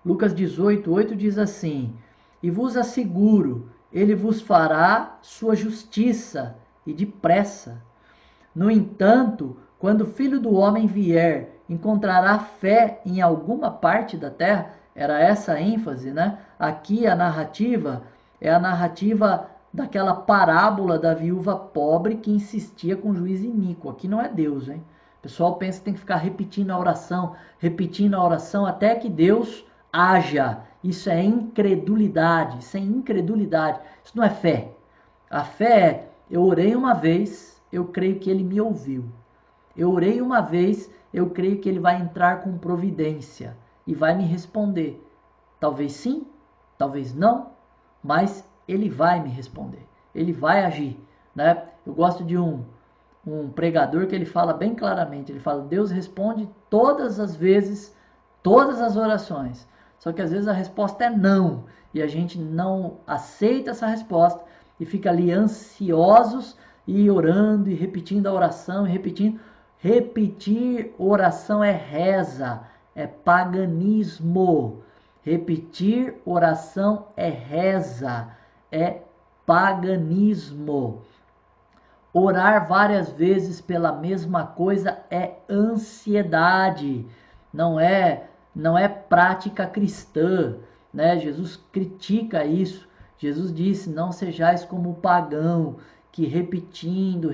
Lucas 18, 8 diz assim: E vos asseguro, ele vos fará sua justiça, e depressa. No entanto, quando o Filho do Homem vier, encontrará fé em alguma parte da terra? Era essa a ênfase, né? Aqui a narrativa é a narrativa daquela parábola da viúva pobre que insistia com o juiz iníquo. Aqui não é Deus, hein? O pessoal pensa que tem que ficar repetindo a oração até que Deus haja. Isso é incredulidade, isso é incredulidade. Isso não é fé. A fé é, eu orei uma vez, eu creio que ele me ouviu. Eu orei uma vez, eu creio que ele vai entrar com providência e vai me responder. Talvez sim, talvez não, mas ele vai me responder. Ele vai agir, né? Eu gosto de um pregador que ele fala bem claramente, ele fala: Deus responde todas as vezes, todas as orações. Só que às vezes a resposta é não, e a gente não aceita essa resposta e fica ali ansiosos e orando e repetindo a oração e repetindo. Repetir oração é reza, é paganismo. Repetir oração é reza, é paganismo. Orar várias vezes pela mesma coisa é ansiedade, não é prática cristã, né? Jesus critica isso. Jesus disse: "Não sejais como o pagão, que repetindo,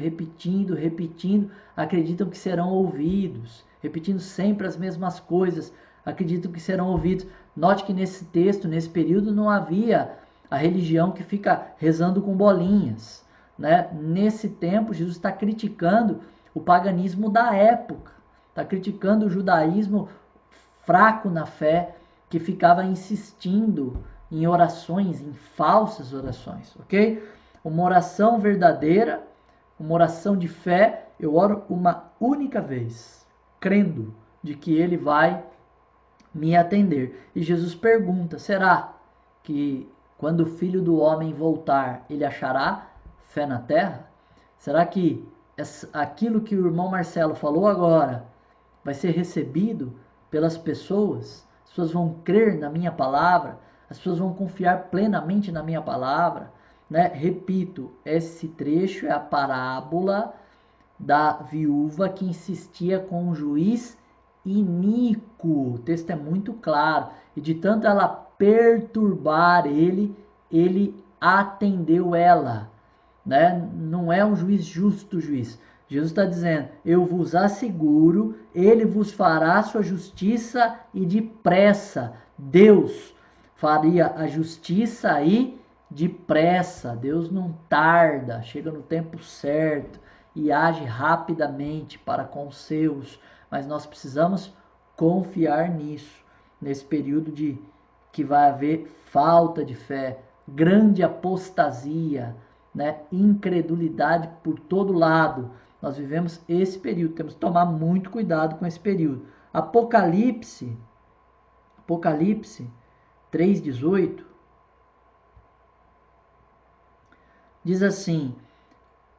acreditam que serão ouvidos, repetindo sempre as mesmas coisas, acreditam que serão ouvidos." Note que nesse texto, nesse período, não havia a religião que fica rezando com bolinhas, né? Nesse tempo, Jesus está criticando o paganismo da época, está criticando o judaísmo fraco na fé, que ficava insistindo em orações, em falsas orações, ok? Uma oração verdadeira, uma oração de fé, eu oro uma única vez, crendo de que Ele vai me atender. E Jesus pergunta: será que quando o Filho do Homem voltar, Ele achará fé na terra? Será que aquilo que o irmão Marcelo falou agora vai ser recebido pelas pessoas? As pessoas vão crer na minha palavra? As pessoas vão confiar plenamente na minha palavra? Né? Repito, esse trecho é a parábola da viúva que insistia com o juiz iníquo. O texto é muito claro. E de tanto ela perturbar ele, ele atendeu ela. Né? Não é um juiz justo, juiz. Jesus está dizendo: eu vos asseguro, ele vos fará sua justiça e depressa. Deus faria a justiça aí depressa. Deus não tarda, chega no tempo certo e age rapidamente para com os seus. Mas nós precisamos confiar nisso, nesse período de que vai haver falta de fé, grande apostasia, né? Incredulidade por todo lado. Nós vivemos esse período, temos que tomar muito cuidado com esse período. Apocalipse 3:18 diz assim: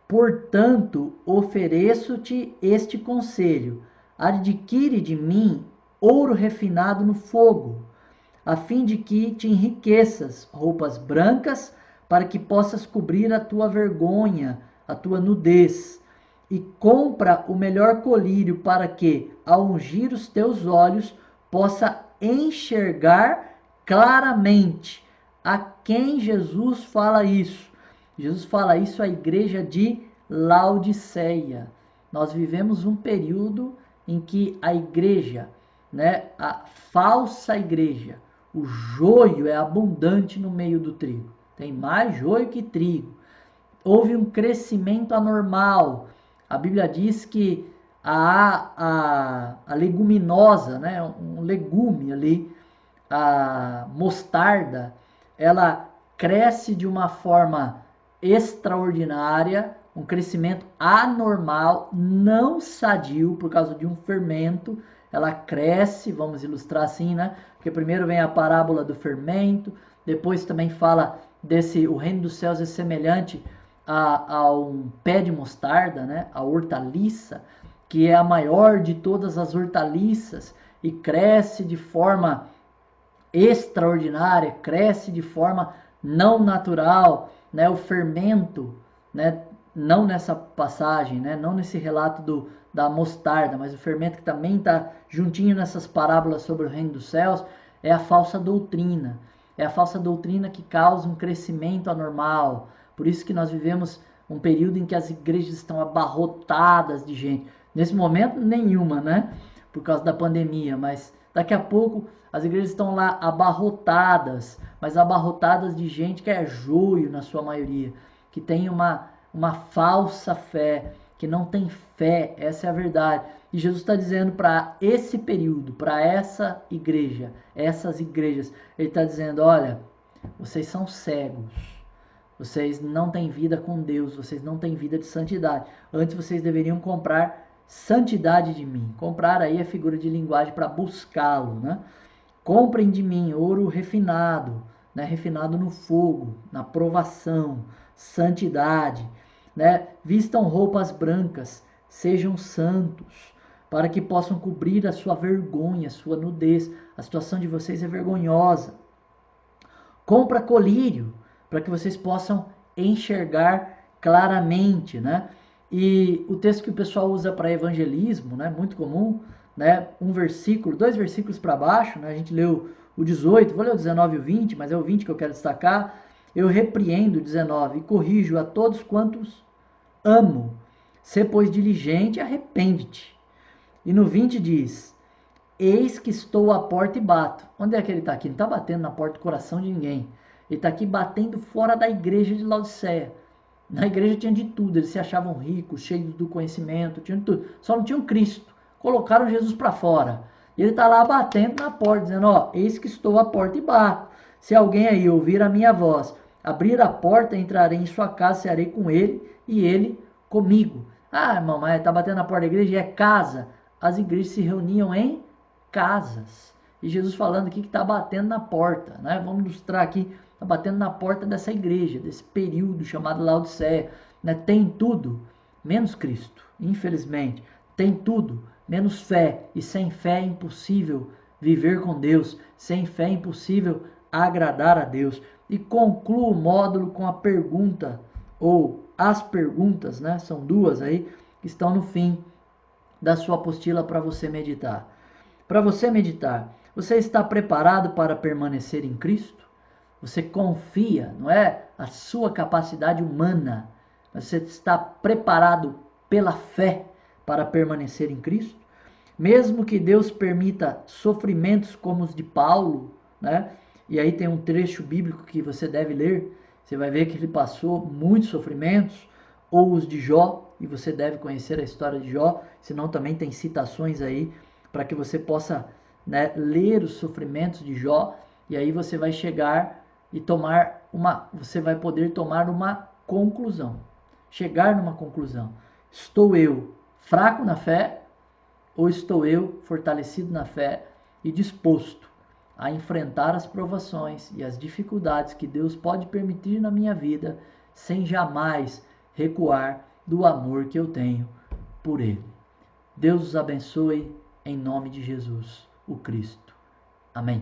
portanto, ofereço-te este conselho: adquire de mim ouro refinado no fogo, a fim de que te enriqueças, roupas brancas, para que possas cobrir a tua vergonha, a tua nudez, e compra o melhor colírio, para que, ao ungir os teus olhos, possa enxergar claramente. A quem Jesus fala isso? Jesus fala isso à igreja de Laodiceia. Nós vivemos um período em que a igreja, né, a falsa igreja, o joio é abundante no meio do trigo. Tem mais joio que trigo. Houve um crescimento anormal. A Bíblia diz que a leguminosa, né, um legume ali, a mostarda, ela cresce de uma forma extraordinária, um crescimento anormal, não sadio, por causa de um fermento. Ela cresce, vamos ilustrar assim, né? Porque primeiro vem a parábola do fermento, depois também fala o reino dos céus é semelhante a um pé de mostarda, né? A hortaliça, que é a maior de todas as hortaliças e cresce de forma extraordinária, cresce de forma não natural, né? O fermento, né? Não nessa passagem, né? Não nesse relato da mostarda, mas o fermento que também está juntinho nessas parábolas sobre o reino dos céus, é a falsa doutrina. É a falsa doutrina que causa um crescimento anormal. Por isso que nós vivemos um período em que as igrejas estão abarrotadas de gente. Nesse momento, nenhuma, né? Por causa da pandemia, mas daqui a pouco as igrejas estão lá abarrotadas, mas abarrotadas de gente que é joio na sua maioria, que tem uma falsa fé, que não tem fé, essa é a verdade. E Jesus está dizendo para esse período, para essa igreja, essas igrejas, ele está dizendo: olha, vocês são cegos, vocês não têm vida com Deus, vocês não têm vida de santidade. Antes vocês deveriam comprar santidade de mim. Comprar aí é figura de linguagem para buscá-lo, né? Comprem de mim ouro refinado, né? Refinado no fogo, na provação, santidade, né? Vistam roupas brancas, sejam santos, para que possam cobrir a sua vergonha, a sua nudez. A situação de vocês é vergonhosa. Compra colírio, para que vocês possam enxergar claramente, né? E o texto que o pessoal usa para evangelismo, né, muito comum, né, dois versículos para baixo, né, a gente leu o 18, vou ler o 19 e o 20, mas é o 20 que eu quero destacar. Eu repreendo o 19 e corrijo a todos quantos amo. Sê, pois, diligente e arrepende-te. E no 20 diz: eis que estou à porta e bato. Onde é que ele está aqui? Não está batendo na porta do coração de ninguém. Ele está aqui batendo fora da igreja de Laodiceia. Na igreja tinha de tudo, eles se achavam ricos, cheios do conhecimento, tinham de tudo. Só não tinham Cristo. Colocaram Jesus para fora. E ele está lá batendo na porta, dizendo: ó, eis que estou à porta e bato. Se alguém aí ouvir a minha voz, abrir a porta, entrarei em sua casa, cearei com ele e ele comigo. Ah, irmão, mas está batendo na porta da igreja? É casa. As igrejas se reuniam em casas. E Jesus falando aqui que está batendo na porta, né? Vamos ilustrar aqui, está batendo na porta dessa igreja, desse período chamado Laodiceia, né? Tem tudo, menos Cristo, infelizmente. Tem tudo, menos fé. E sem fé é impossível viver com Deus. Sem fé é impossível agradar a Deus. E concluo o módulo com a pergunta, ou as perguntas, né? São duas aí, que estão no fim da sua apostila para você meditar. Para você meditar, você está preparado para permanecer em Cristo? Você confia, não é a sua capacidade humana, mas você está preparado pela fé para permanecer em Cristo? Mesmo que Deus permita sofrimentos como os de Paulo, né? E aí tem um trecho bíblico que você deve ler, você vai ver que ele passou muitos sofrimentos, ou os de Jó, e você deve conhecer a história de Jó, senão também tem citações aí para que você possa, né, ler os sofrimentos de Jó, e aí você vai chegar e você vai poder tomar uma conclusão, chegar numa conclusão. Estou eu fraco na fé ou estou eu fortalecido na fé e disposto a enfrentar as provações e as dificuldades que Deus pode permitir na minha vida sem jamais recuar do amor que eu tenho por Ele. Deus os abençoe em nome de Jesus, o Cristo. Amém.